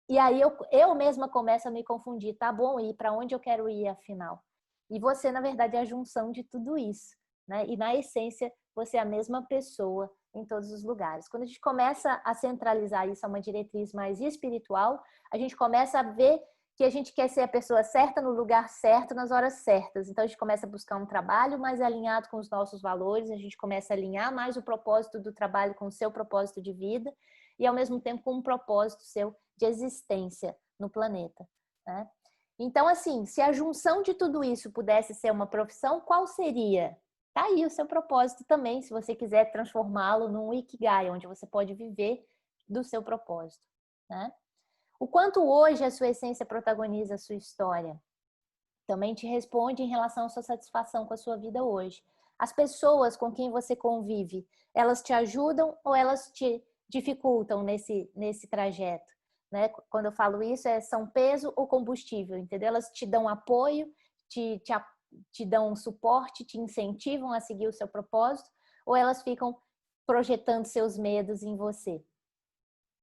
E aí eu mesma começo a me confundir, tá bom, e para onde eu quero ir afinal? E você, na verdade, é a junção de tudo isso, né? E na essência, você é a mesma pessoa em todos os lugares. Quando a gente começa a centralizar isso a uma diretriz mais espiritual, a gente começa a ver que a gente quer ser a pessoa certa no lugar certo, nas horas certas. Então, a gente começa a buscar um trabalho mais alinhado com os nossos valores, a gente começa a alinhar mais o propósito do trabalho com o seu propósito de vida e, ao mesmo tempo, com um propósito seu de existência no planeta, né? Então, assim, se a junção de tudo isso pudesse ser uma profissão, qual seria? Tá aí o seu propósito também, se você quiser transformá-lo num Ikigai, onde você pode viver do seu propósito, né? O quanto hoje a sua essência protagoniza a sua história também te responde em relação à sua satisfação com a sua vida hoje. As pessoas com quem você convive, elas te ajudam ou elas te dificultam nesse trajeto, né? Quando eu falo isso, são peso ou combustível, entendeu? Elas te dão apoio, te dão suporte, te incentivam a seguir o seu propósito, ou elas ficam projetando seus medos em você.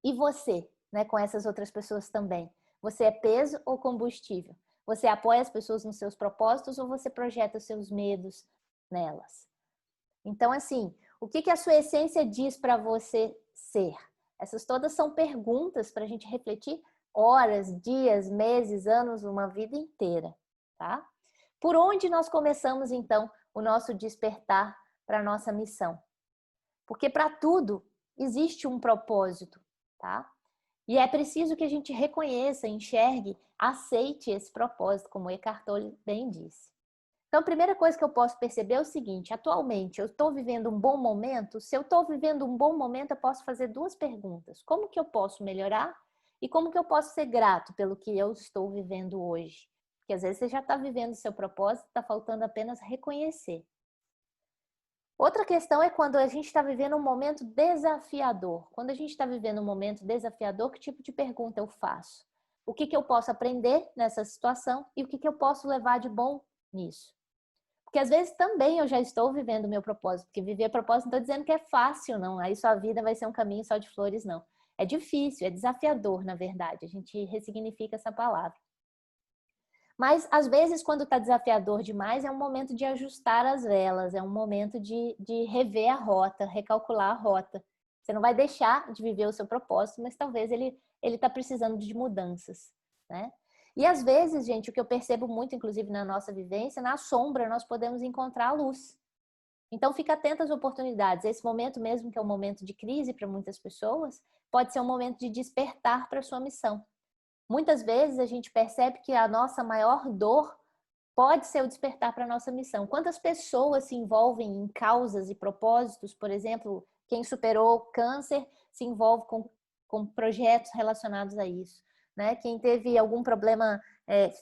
E você, né, com essas outras pessoas também? Você é peso ou combustível? Você apoia as pessoas nos seus propósitos ou você projeta os seus medos nelas? Então, assim, o que a sua essência diz para você ser? Essas todas são perguntas para a gente refletir horas, dias, meses, anos, uma vida inteira, tá? Por onde nós começamos, então, o nosso despertar para a nossa missão? Porque para tudo existe um propósito, tá? E é preciso que a gente reconheça, enxergue, aceite esse propósito, como Eckhart Tolle bem disse. Então, a primeira coisa que eu posso perceber é o seguinte: atualmente eu estou vivendo um bom momento? Se eu estou vivendo um bom momento, eu posso fazer 2 perguntas. Como que eu posso melhorar? E como que eu posso ser grato pelo que eu estou vivendo hoje? Porque às vezes você já está vivendo o seu propósito, está faltando apenas reconhecer. Outra questão é quando a gente está vivendo um momento desafiador. Quando a gente está vivendo um momento desafiador, que tipo de pergunta eu faço? o que eu posso aprender nessa situação e o que eu posso levar de bom nisso. Porque às vezes também eu já estou vivendo o meu propósito, porque viver propósito não estou dizendo que é fácil, não. Aí sua vida vai ser um caminho só de flores, não. É difícil, é desafiador, na verdade. A gente ressignifica essa palavra. Mas, às vezes, quando está desafiador demais, é um momento de ajustar as velas, é um momento de rever a rota, recalcular a rota. Você não vai deixar de viver o seu propósito, mas talvez ele está precisando de mudanças, né? E, às vezes, gente, o que eu percebo muito, inclusive, na nossa vivência, na sombra nós podemos encontrar a luz. Então, fica atento às oportunidades. Esse momento mesmo, que é um momento de crise para muitas pessoas, pode ser um momento de despertar para a sua missão. Muitas vezes a gente percebe que a nossa maior dor pode ser o despertar para a nossa missão. Quantas pessoas se envolvem em causas e propósitos, por exemplo, quem superou câncer se envolve com projetos relacionados a isso, né? Quem teve algum problema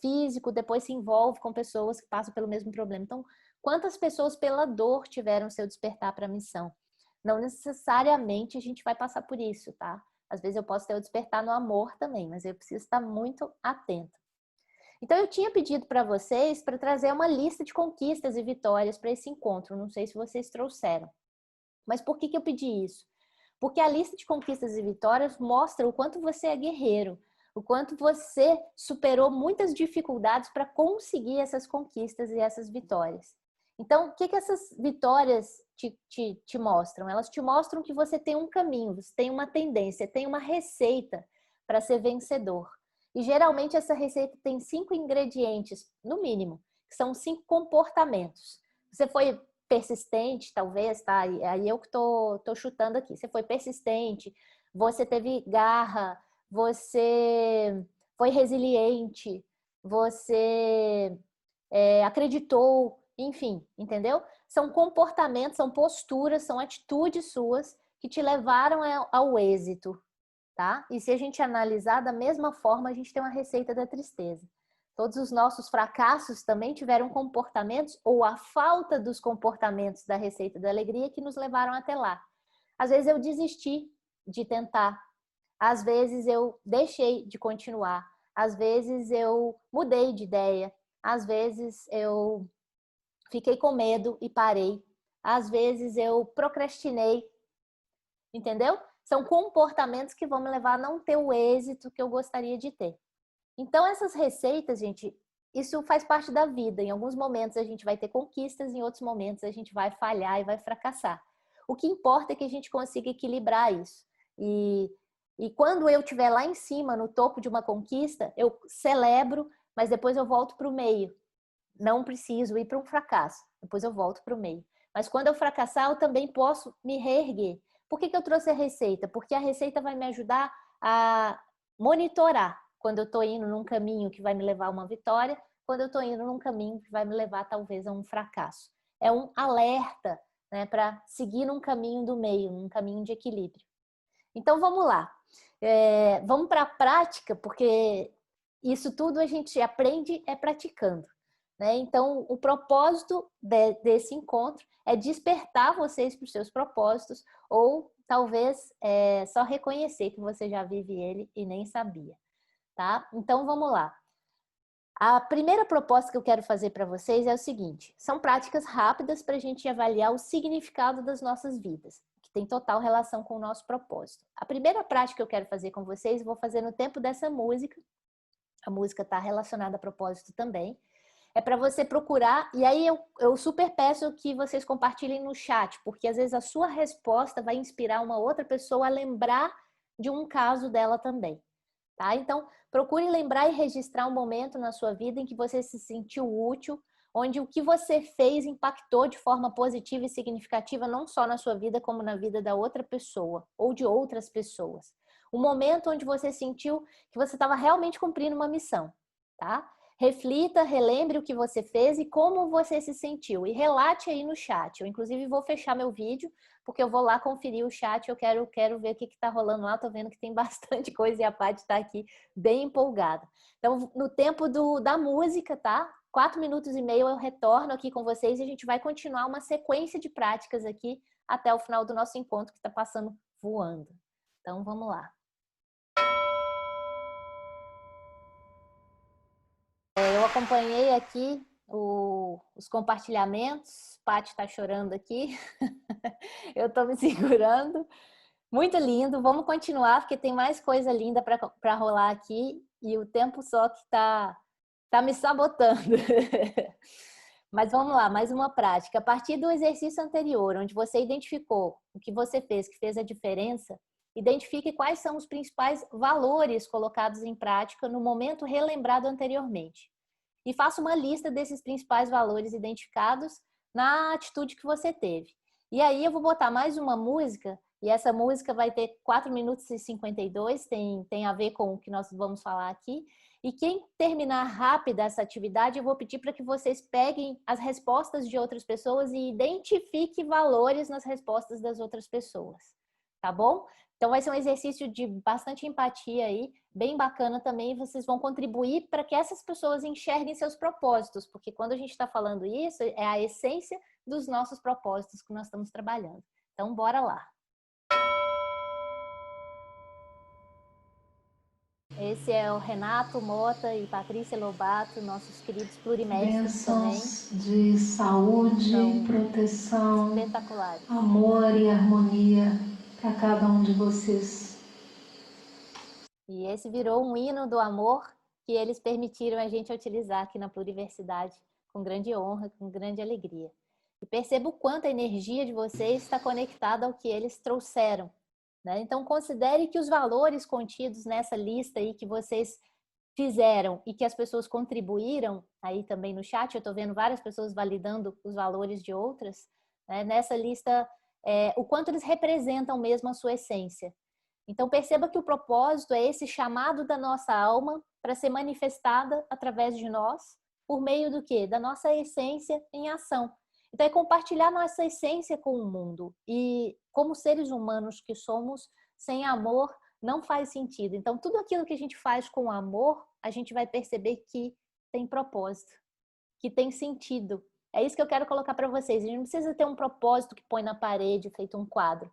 físico depois se envolve com pessoas que passam pelo mesmo problema. Então, quantas pessoas pela dor tiveram seu despertar para a missão? Não necessariamente a gente vai passar por isso, tá? Às vezes eu posso ter o despertar no amor também, mas eu preciso estar muito atenta. Então eu tinha pedido para vocês para trazer uma lista de conquistas e vitórias para esse encontro. Não sei se vocês trouxeram. Mas por que eu pedi isso? Porque a lista de conquistas e vitórias mostra o quanto você é guerreiro, o quanto você superou muitas dificuldades para conseguir essas conquistas e essas vitórias. Então, o que essas vitórias te mostram? Elas te mostram que você tem um caminho, você tem uma tendência, tem uma receita para ser vencedor. E geralmente essa receita tem 5 ingredientes, no mínimo, que são 5 comportamentos. Você foi persistente, talvez, tá? Aí eu que tô chutando aqui. Você foi persistente, você teve garra, você foi resiliente, você acreditou, enfim, entendeu? São comportamentos, são posturas, são atitudes suas que te levaram ao êxito, tá? E se a gente analisar da mesma forma, a gente tem uma receita da tristeza. Todos os nossos fracassos também tiveram comportamentos ou a falta dos comportamentos da receita da alegria que nos levaram até lá. Às vezes eu desisti de tentar, às vezes eu deixei de continuar, às vezes eu mudei de ideia, às vezes eu fiquei com medo e parei, às vezes eu procrastinei, entendeu? São comportamentos que vão me levar a não ter o êxito que eu gostaria de ter. Então, essas receitas, gente, isso faz parte da vida. Em alguns momentos a gente vai ter conquistas, em outros momentos a gente vai falhar e vai fracassar. O que importa é que a gente consiga equilibrar isso. E quando eu estiver lá em cima, no topo de uma conquista, eu celebro, mas depois eu volto para o meio. Não preciso ir para um fracasso, depois eu volto para o meio. Mas quando eu fracassar, eu também posso me reerguer. Por que eu trouxe a receita? Porque a receita vai me ajudar a monitorar quando eu estou indo num caminho que vai me levar a uma vitória, quando eu estou indo num caminho que vai me levar talvez a um fracasso. É um alerta, né, para seguir num caminho do meio, num caminho de equilíbrio. Então vamos lá. Vamos para a prática, porque isso tudo a gente aprende praticando, né? Então o propósito desse encontro é despertar vocês para os seus propósitos, ou talvez só reconhecer que você já vive ele e nem sabia. Tá? Então vamos lá. A primeira proposta que eu quero fazer para vocês é o seguinte: são práticas rápidas para a gente avaliar o significado das nossas vidas, que tem total relação com o nosso propósito. A primeira prática que eu quero fazer com vocês, vou fazer no tempo dessa música. A música está relacionada a propósito também. É para você procurar, e aí eu super peço que vocês compartilhem no chat, porque às vezes a sua resposta vai inspirar uma outra pessoa a lembrar de um caso dela também. Tá? Então, procure lembrar e registrar um momento na sua vida em que você se sentiu útil, onde o que você fez impactou de forma positiva e significativa não só na sua vida, como na vida da outra pessoa ou de outras pessoas. Um momento onde você sentiu que você estava realmente cumprindo uma missão, tá? Reflita, relembre o que você fez e como você se sentiu. E relate aí no chat. Eu, inclusive, vou fechar meu vídeo, porque eu vou lá conferir o chat. Eu quero ver o que está rolando lá. Estou vendo que tem bastante coisa e a Paty está aqui bem empolgada. Então, no tempo da música, tá? 4 minutos e meio eu retorno aqui com vocês e a gente vai continuar uma sequência de práticas aqui até o final do nosso encontro, que está passando voando. Então, vamos lá. acompanhei aqui os compartilhamentos. Paty está chorando aqui. Eu estou me segurando. Muito lindo. Vamos continuar, porque tem mais coisa linda para rolar aqui. E o tempo só que tá me sabotando. Mas vamos lá, mais uma prática. A partir do exercício anterior, onde você identificou o que você fez, que fez a diferença, identifique quais são os principais valores colocados em prática no momento relembrado anteriormente. E faça uma lista desses principais valores identificados na atitude que você teve. E aí eu vou botar mais uma música, e essa música vai ter 4 minutos e 52, tem a ver com o que nós vamos falar aqui. E quem terminar rápida essa atividade, eu vou pedir para que vocês peguem as respostas de outras pessoas e identifiquem valores nas respostas das outras pessoas, tá bom? Então vai ser um exercício de bastante empatia aí, bem bacana também, e vocês vão contribuir para que essas pessoas enxerguem seus propósitos, porque quando a gente está falando isso, é a essência dos nossos propósitos que nós estamos trabalhando. Então, bora lá! Esse é o Renato Mota e Patrícia Lobato, nossos queridos plurimédicos também. Bênçãos de saúde, proteção, espetaculares, amor e harmonia para cada um de vocês. E esse virou um hino do amor que eles permitiram a gente utilizar aqui na Pluriversidade, com grande honra, com grande alegria. E perceba o quanto a energia de vocês está conectada ao que eles trouxeram, né? Então, considere que os valores contidos nessa lista aí que vocês fizeram e que as pessoas contribuíram, aí também no chat, eu estou vendo várias pessoas validando os valores de outras, né? Nessa lista, o quanto eles representam mesmo a sua essência. Então, perceba que o propósito é esse chamado da nossa alma para ser manifestada através de nós, por meio do quê? Da nossa essência em ação. Então, é compartilhar nossa essência com o mundo. E como seres humanos que somos, sem amor não faz sentido. Então, tudo aquilo que a gente faz com amor, a gente vai perceber que tem propósito, que tem sentido. É isso que eu quero colocar para vocês. A gente não precisa ter um propósito que põe na parede, feito um quadro.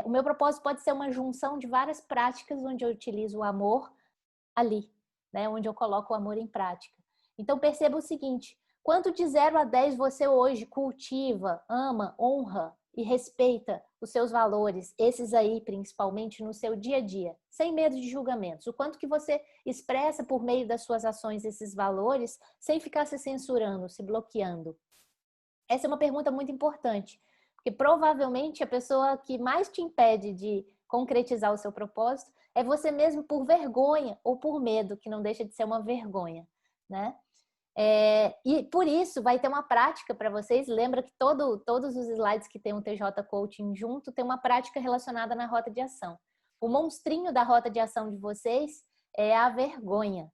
O meu propósito pode ser uma junção de várias práticas onde eu utilizo o amor ali, né? Onde eu coloco o amor em prática. Então, perceba o seguinte, quanto de 0 a 10 você hoje cultiva, ama, honra e respeita os seus valores, esses aí principalmente no seu dia a dia, sem medo de julgamentos. O quanto que você expressa por meio das suas ações esses valores, sem ficar se censurando, se bloqueando. Essa é uma pergunta muito importante, porque provavelmente a pessoa que mais te impede de concretizar o seu propósito é você mesmo por vergonha ou por medo, que não deixa de ser uma vergonha, né? E por isso vai ter uma prática para vocês. Lembra que todos os slides que tem um TJ Coaching junto tem uma prática relacionada na rota de ação. O monstrinho da rota de ação de vocês é a vergonha.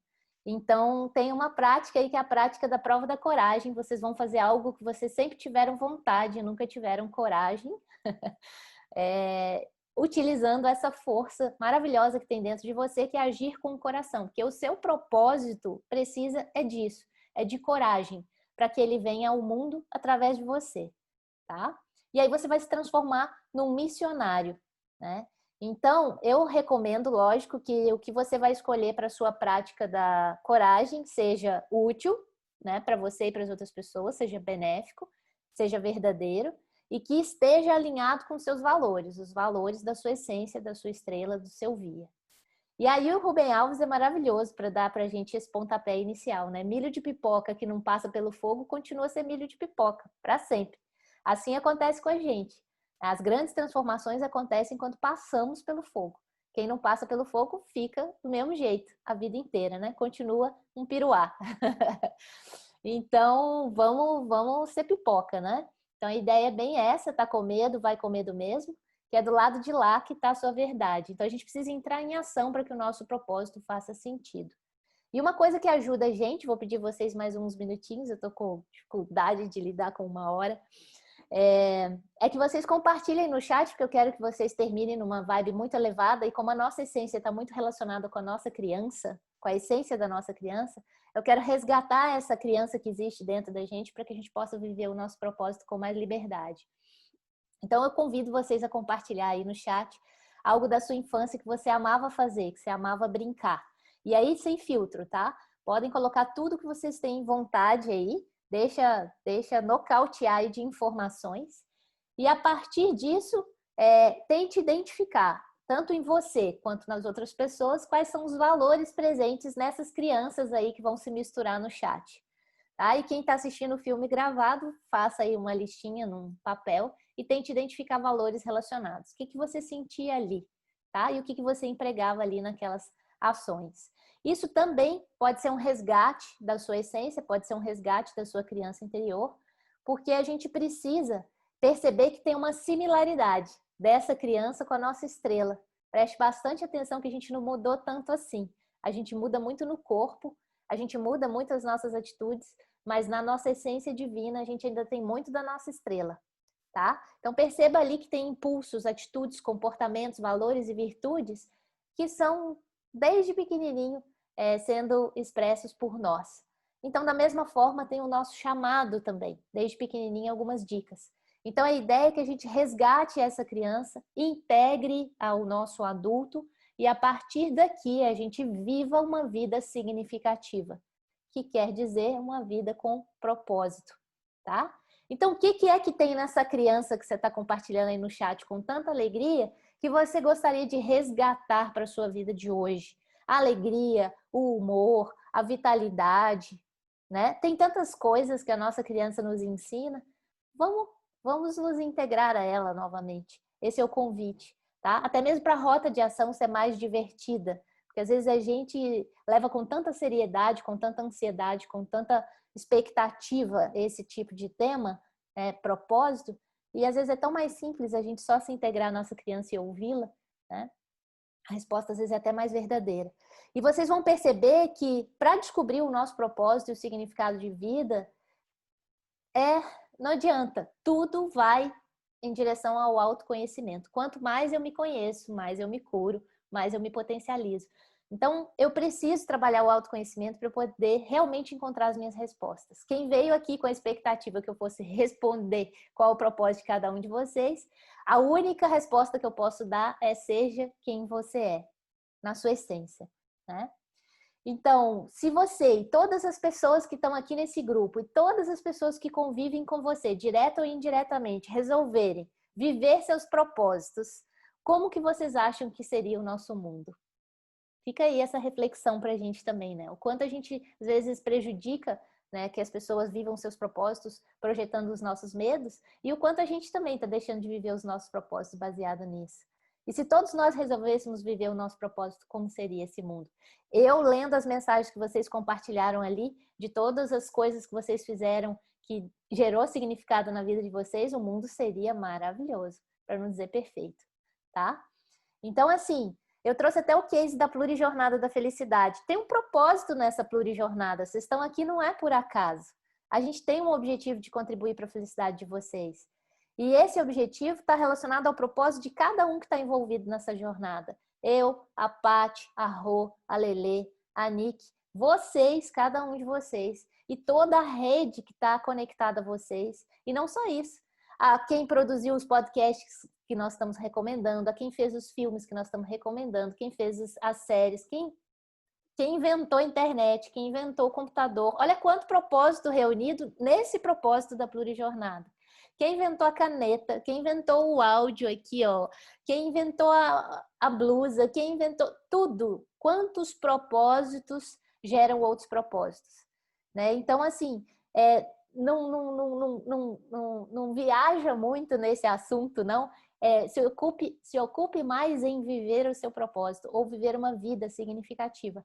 Então tem uma prática aí que é a prática da prova da coragem. Vocês vão fazer algo que vocês sempre tiveram vontade, nunca tiveram coragem. Utilizando essa força maravilhosa que tem dentro de você, que é agir com o coração. Porque o seu propósito precisa disso. É de coragem, para que ele venha ao mundo através de você, tá? E aí você vai se transformar num missionário, né? Então, eu recomendo, lógico, que o que você vai escolher para a sua prática da coragem seja útil, né, para você e para as outras pessoas, seja benéfico, seja verdadeiro e que esteja alinhado com seus valores, os valores da sua essência, da sua estrela, do seu via. E aí o Rubem Alves é maravilhoso para dar para a gente esse pontapé inicial, né? Milho de pipoca que não passa pelo fogo continua a ser milho de pipoca, para sempre. Assim acontece com a gente. As grandes transformações acontecem quando passamos pelo fogo. Quem não passa pelo fogo fica do mesmo jeito, a vida inteira, né? Continua um piruá. Então, vamos ser pipoca, né? Então a ideia é bem essa, tá com medo, vai com medo mesmo. Que é do lado de lá que está a sua verdade. Então, a gente precisa entrar em ação para que o nosso propósito faça sentido. E uma coisa que ajuda a gente, vou pedir vocês mais uns minutinhos, eu estou com dificuldade de lidar com 1 hora, é que vocês compartilhem no chat, porque eu quero que vocês terminem numa vibe muito elevada, e como a nossa essência está muito relacionada com a nossa criança, com a essência da nossa criança, eu quero resgatar essa criança que existe dentro da gente para que a gente possa viver o nosso propósito com mais liberdade. Então, eu convido vocês a compartilhar aí no chat algo da sua infância que você amava fazer, que você amava brincar. E aí, sem filtro, tá? Podem colocar tudo que vocês têm vontade aí, deixa nocautear aí de informações. E a partir disso, tente identificar, tanto em você quanto nas outras pessoas, quais são os valores presentes nessas crianças aí que vão se misturar no chat. Tá? E quem está assistindo o filme gravado, faça aí uma listinha num papel e tente identificar valores relacionados. O que você sentia ali, tá? E o que você empregava ali naquelas ações. Isso também pode ser um resgate da sua essência, pode ser um resgate da sua criança interior, porque a gente precisa perceber que tem uma similaridade dessa criança com a nossa estrela. Preste bastante atenção que a gente não mudou tanto assim. A gente muda muito no corpo, a gente muda muito as nossas atitudes, mas na nossa essência divina a gente ainda tem muito da nossa estrela, tá? Então perceba ali que tem impulsos, atitudes, comportamentos, valores e virtudes que são desde pequenininho sendo expressos por nós. Então da mesma forma tem o nosso chamado também, desde pequenininho algumas dicas. Então a ideia é que a gente resgate essa criança, integre ao nosso adulto e a partir daqui a gente viva uma vida significativa, que quer dizer uma vida com propósito, tá? Então, o que é que tem nessa criança que você está compartilhando aí no chat com tanta alegria que você gostaria de resgatar para a sua vida de hoje? A alegria, o humor, a vitalidade, né? Tem tantas coisas que a nossa criança nos ensina. Vamos nos integrar a ela novamente. Esse é o convite, tá? Até mesmo para a rota de ação ser mais divertida. Porque às vezes a gente leva com tanta seriedade, com tanta ansiedade, com tanta expectativa esse tipo de tema, propósito, e às vezes é tão mais simples a gente só se integrar à nossa criança e ouvi-la, né? A resposta às vezes é até mais verdadeira. E vocês vão perceber que para descobrir o nosso propósito e o significado de vida, não adianta, tudo vai em direção ao autoconhecimento. Quanto mais eu me conheço, mais eu me curo, mais eu me potencializo. Então, eu preciso trabalhar o autoconhecimento para eu poder realmente encontrar as minhas respostas. Quem veio aqui com a expectativa que eu fosse responder qual o propósito de cada um de vocês, a única resposta que eu posso dar é seja quem você é, na sua essência, né? Então, se você e todas as pessoas que estão aqui nesse grupo e todas as pessoas que convivem com você, direto ou indiretamente, resolverem viver seus propósitos, como que vocês acham que seria o nosso mundo? Fica aí essa reflexão para a gente também, né? O quanto a gente, às vezes, prejudica, né, que as pessoas vivam seus propósitos projetando os nossos medos e o quanto a gente também está deixando de viver os nossos propósitos baseado nisso. E se todos nós resolvêssemos viver o nosso propósito, como seria esse mundo? Eu, lendo as mensagens que vocês compartilharam ali, de todas as coisas que vocês fizeram, que gerou significado na vida de vocês, o mundo seria maravilhoso, para não dizer perfeito, tá? Então, assim, eu trouxe até o case da Plurijornada da Felicidade. Tem um propósito nessa Plurijornada. Vocês estão aqui não é por acaso. A gente tem um objetivo de contribuir para a felicidade de vocês. E esse objetivo está relacionado ao propósito de cada um que está envolvido nessa jornada. Eu, a Paty, a Rô, a Lelê, a Nick, vocês, cada um de vocês. E toda a rede que está conectada a vocês. E não só isso. A quem produziu os podcasts que nós estamos recomendando, a quem fez os filmes que nós estamos recomendando, quem fez as séries, quem inventou a internet, quem inventou o computador. Olha quanto propósito reunido nesse propósito da Plurijornada. Quem inventou a caneta, quem inventou o áudio aqui, ó, quem inventou a blusa, quem inventou tudo. Quantos propósitos geram outros propósitos, né? Então, assim, não viaja muito nesse assunto, não. Se ocupe mais em viver o seu propósito ou viver uma vida significativa.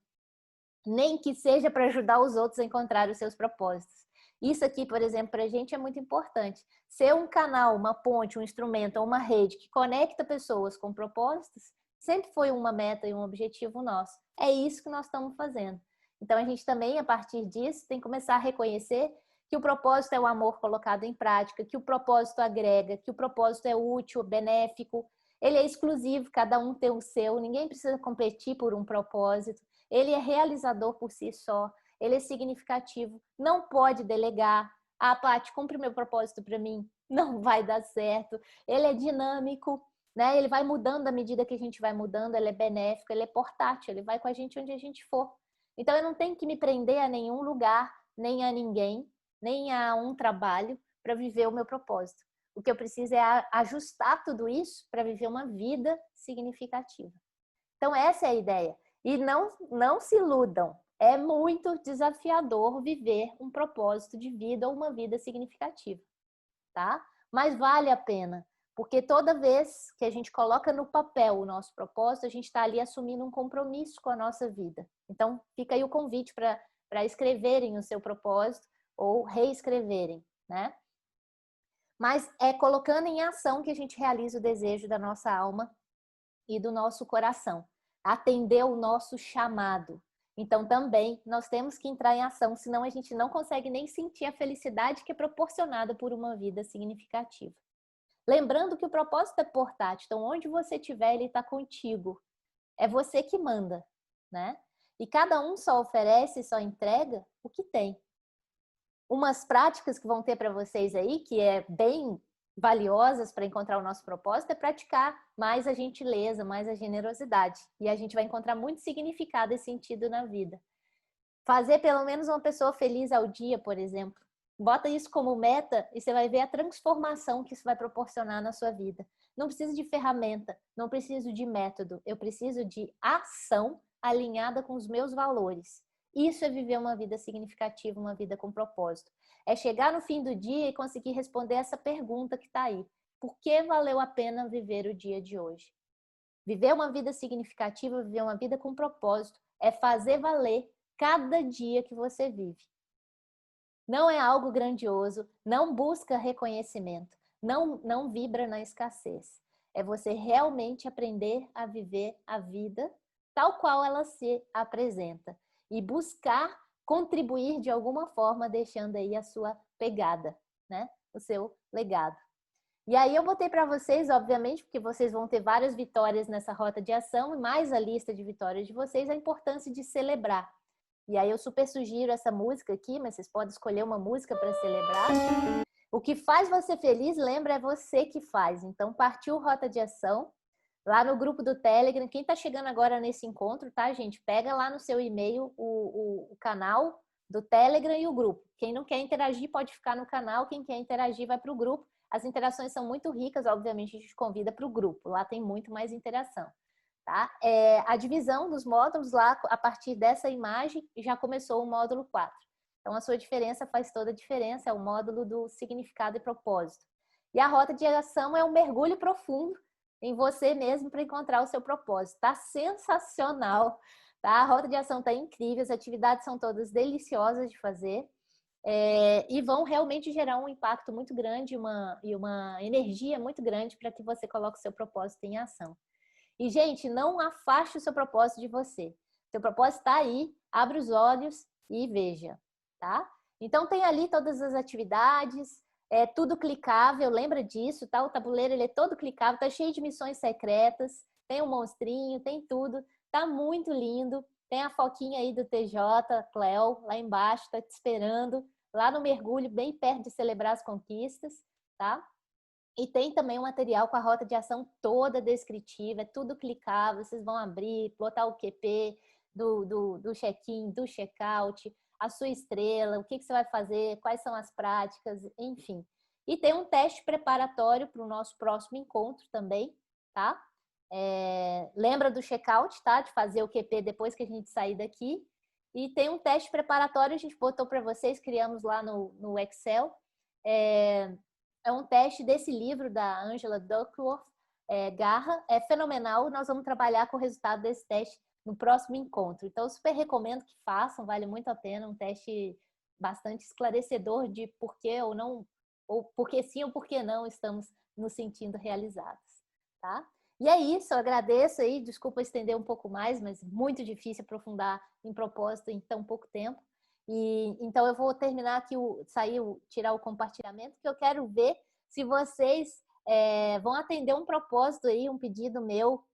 Nem que seja para ajudar os outros a encontrar os seus propósitos. Isso aqui, por exemplo, para a gente é muito importante. Ser um canal, uma ponte, um instrumento ou uma rede que conecta pessoas com propósitos sempre foi uma meta e um objetivo nosso. É isso que nós estamos fazendo. Então, a gente também, a partir disso, tem que começar a reconhecer que o propósito é o amor colocado em prática, que o propósito agrega, que o propósito é útil, benéfico, ele é exclusivo, cada um tem o seu, ninguém precisa competir por um propósito, ele é realizador por si só, ele é significativo, não pode delegar. Ah, Paty, cumpre meu propósito para mim, não vai dar certo. Ele é dinâmico, né? Ele vai mudando à medida que a gente vai mudando, ele é benéfico, ele é portátil, ele vai com a gente onde a gente for. Então, eu não tenho que me prender a nenhum lugar, nem a ninguém, nem a um trabalho para viver o meu propósito. O que eu preciso é ajustar tudo isso para viver uma vida significativa. Então, essa é a ideia. E não se iludam. É muito desafiador viver um propósito de vida ou uma vida significativa, tá? Mas vale a pena, porque toda vez que a gente coloca no papel o nosso propósito, a gente está ali assumindo um compromisso com a nossa vida. Então, fica aí o convite para escreverem o seu propósito ou reescreverem, né? Mas é colocando em ação que a gente realiza o desejo da nossa alma e do nosso coração. Atender o nosso chamado. Então, também, nós temos que entrar em ação, senão a gente não consegue nem sentir a felicidade que é proporcionada por uma vida significativa. Lembrando que o propósito é portátil, então onde você estiver, ele está contigo. É você que manda, né? E cada um só oferece, só entrega o que tem. Umas práticas que vão ter para vocês aí, que é bem valiosas para encontrar o nosso propósito, é praticar mais a gentileza, mais a generosidade. E a gente vai encontrar muito significado e sentido na vida. Fazer pelo menos uma pessoa feliz ao dia, por exemplo. Bota isso como meta e você vai ver a transformação que isso vai proporcionar na sua vida. Não preciso de ferramenta, não preciso de método, eu preciso de ação alinhada com os meus valores. Isso é viver uma vida significativa, uma vida com propósito. É chegar no fim do dia e conseguir responder essa pergunta que está aí. Por que valeu a pena viver o dia de hoje? Viver uma vida significativa, viver uma vida com propósito, é fazer valer cada dia que você vive. Não é algo grandioso, não busca reconhecimento, não vibra na escassez. É você realmente aprender a viver a vida tal qual ela se apresenta e buscar contribuir de alguma forma, deixando aí a sua pegada, né? O seu legado. E aí eu botei para vocês, obviamente, porque vocês vão ter várias vitórias nessa rota de ação e mais a lista de vitórias de vocês, a importância de celebrar. E aí eu super sugiro essa música aqui, mas vocês podem escolher uma música para celebrar. O que faz você feliz, lembra, é você que faz. Então, partiu Rota de Ação, lá no grupo do Telegram. Quem está chegando agora nesse encontro, tá, gente? Pega lá no seu e-mail o canal do Telegram e o grupo. Quem não quer interagir pode ficar no canal, quem quer interagir vai para o grupo. As interações são muito ricas, obviamente a gente convida para o grupo. Lá tem muito mais interação. Tá? A divisão dos módulos lá, a partir dessa imagem, já começou o módulo 4. Então, a sua diferença faz toda a diferença, é o módulo do significado e propósito. E a rota de ação é um mergulho profundo em você mesmo para encontrar o seu propósito. Tá sensacional, tá? A rota de ação tá incrível, as atividades são todas deliciosas de fazer e vão realmente gerar um impacto muito grande e uma energia muito grande para que você coloque o seu propósito em ação. E, gente, não afaste o seu propósito de você. Seu propósito está aí, abre os olhos e veja, tá? Então, tem ali todas as atividades, é tudo clicável, lembra disso, tá? O tabuleiro, ele é todo clicável, tá cheio de missões secretas, tem um monstrinho, tem tudo, tá muito lindo. Tem a foquinha aí do TJ, Cleo, lá embaixo, tá te esperando, lá no mergulho, bem perto de celebrar as conquistas, tá? E tem também um material com a rota de ação toda descritiva, é tudo clicável, vocês vão abrir, botar o QP do check-in, do check-out, a sua estrela, o que você vai fazer, quais são as práticas, enfim. E tem um teste preparatório para o nosso próximo encontro também, tá? Lembra do check-out, tá? De fazer o QP depois que a gente sair daqui. E tem um teste preparatório, a gente botou para vocês, criamos lá no Excel. É um teste desse livro da Angela Duckworth, Garra, é fenomenal. Nós vamos trabalhar com o resultado desse teste no próximo encontro. Então, eu super recomendo que façam, vale muito a pena. Um teste bastante esclarecedor de por que ou não, ou por que sim ou por que não estamos nos sentindo realizados, tá? E é isso, eu agradeço aí, desculpa estender um pouco mais, mas muito difícil aprofundar em propósito em tão pouco tempo. E então eu vou terminar aqui, tirar o compartilhamento, que eu quero ver se vocês vão atender um propósito aí, um pedido meu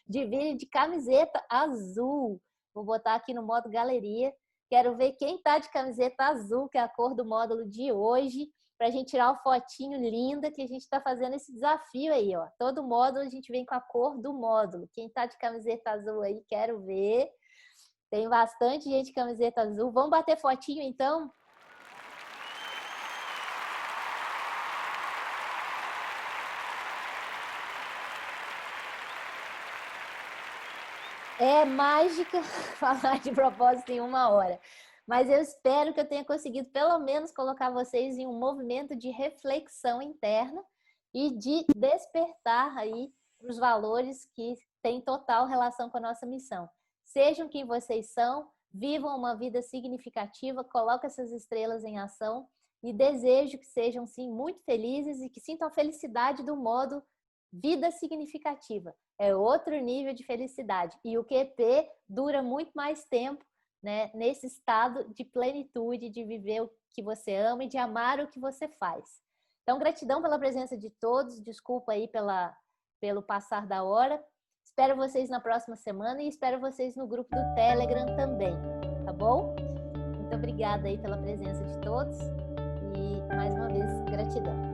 de vir de camiseta azul. Vou botar aqui no modo galeria. Quero ver quem tá de camiseta azul, que é a cor do módulo de hoje, para a gente tirar uma fotinho linda, que a gente está fazendo esse desafio aí, ó. Todo módulo a gente vem com a cor do módulo. Quem tá de camiseta azul aí, quero ver. Tem bastante gente de camiseta azul. Vamos bater fotinho, então? É mágica falar de propósito em 1 hora. Mas eu espero que eu tenha conseguido pelo menos colocar vocês em um movimento de reflexão interna e de despertar aí os valores que têm total relação com a nossa missão. Sejam quem vocês são, vivam uma vida significativa, coloquem essas estrelas em ação e desejo que sejam, sim, muito felizes e que sintam a felicidade do modo vida significativa. É outro nível de felicidade. E o QP dura muito mais tempo, né, nesse estado de plenitude, de viver o que você ama e de amar o que você faz. Então, gratidão pela presença de todos. Desculpa aí pelo passar da hora. Espero vocês na próxima semana e espero vocês no grupo do Telegram também, tá bom? Muito obrigada aí pela presença de todos e, mais uma vez, gratidão.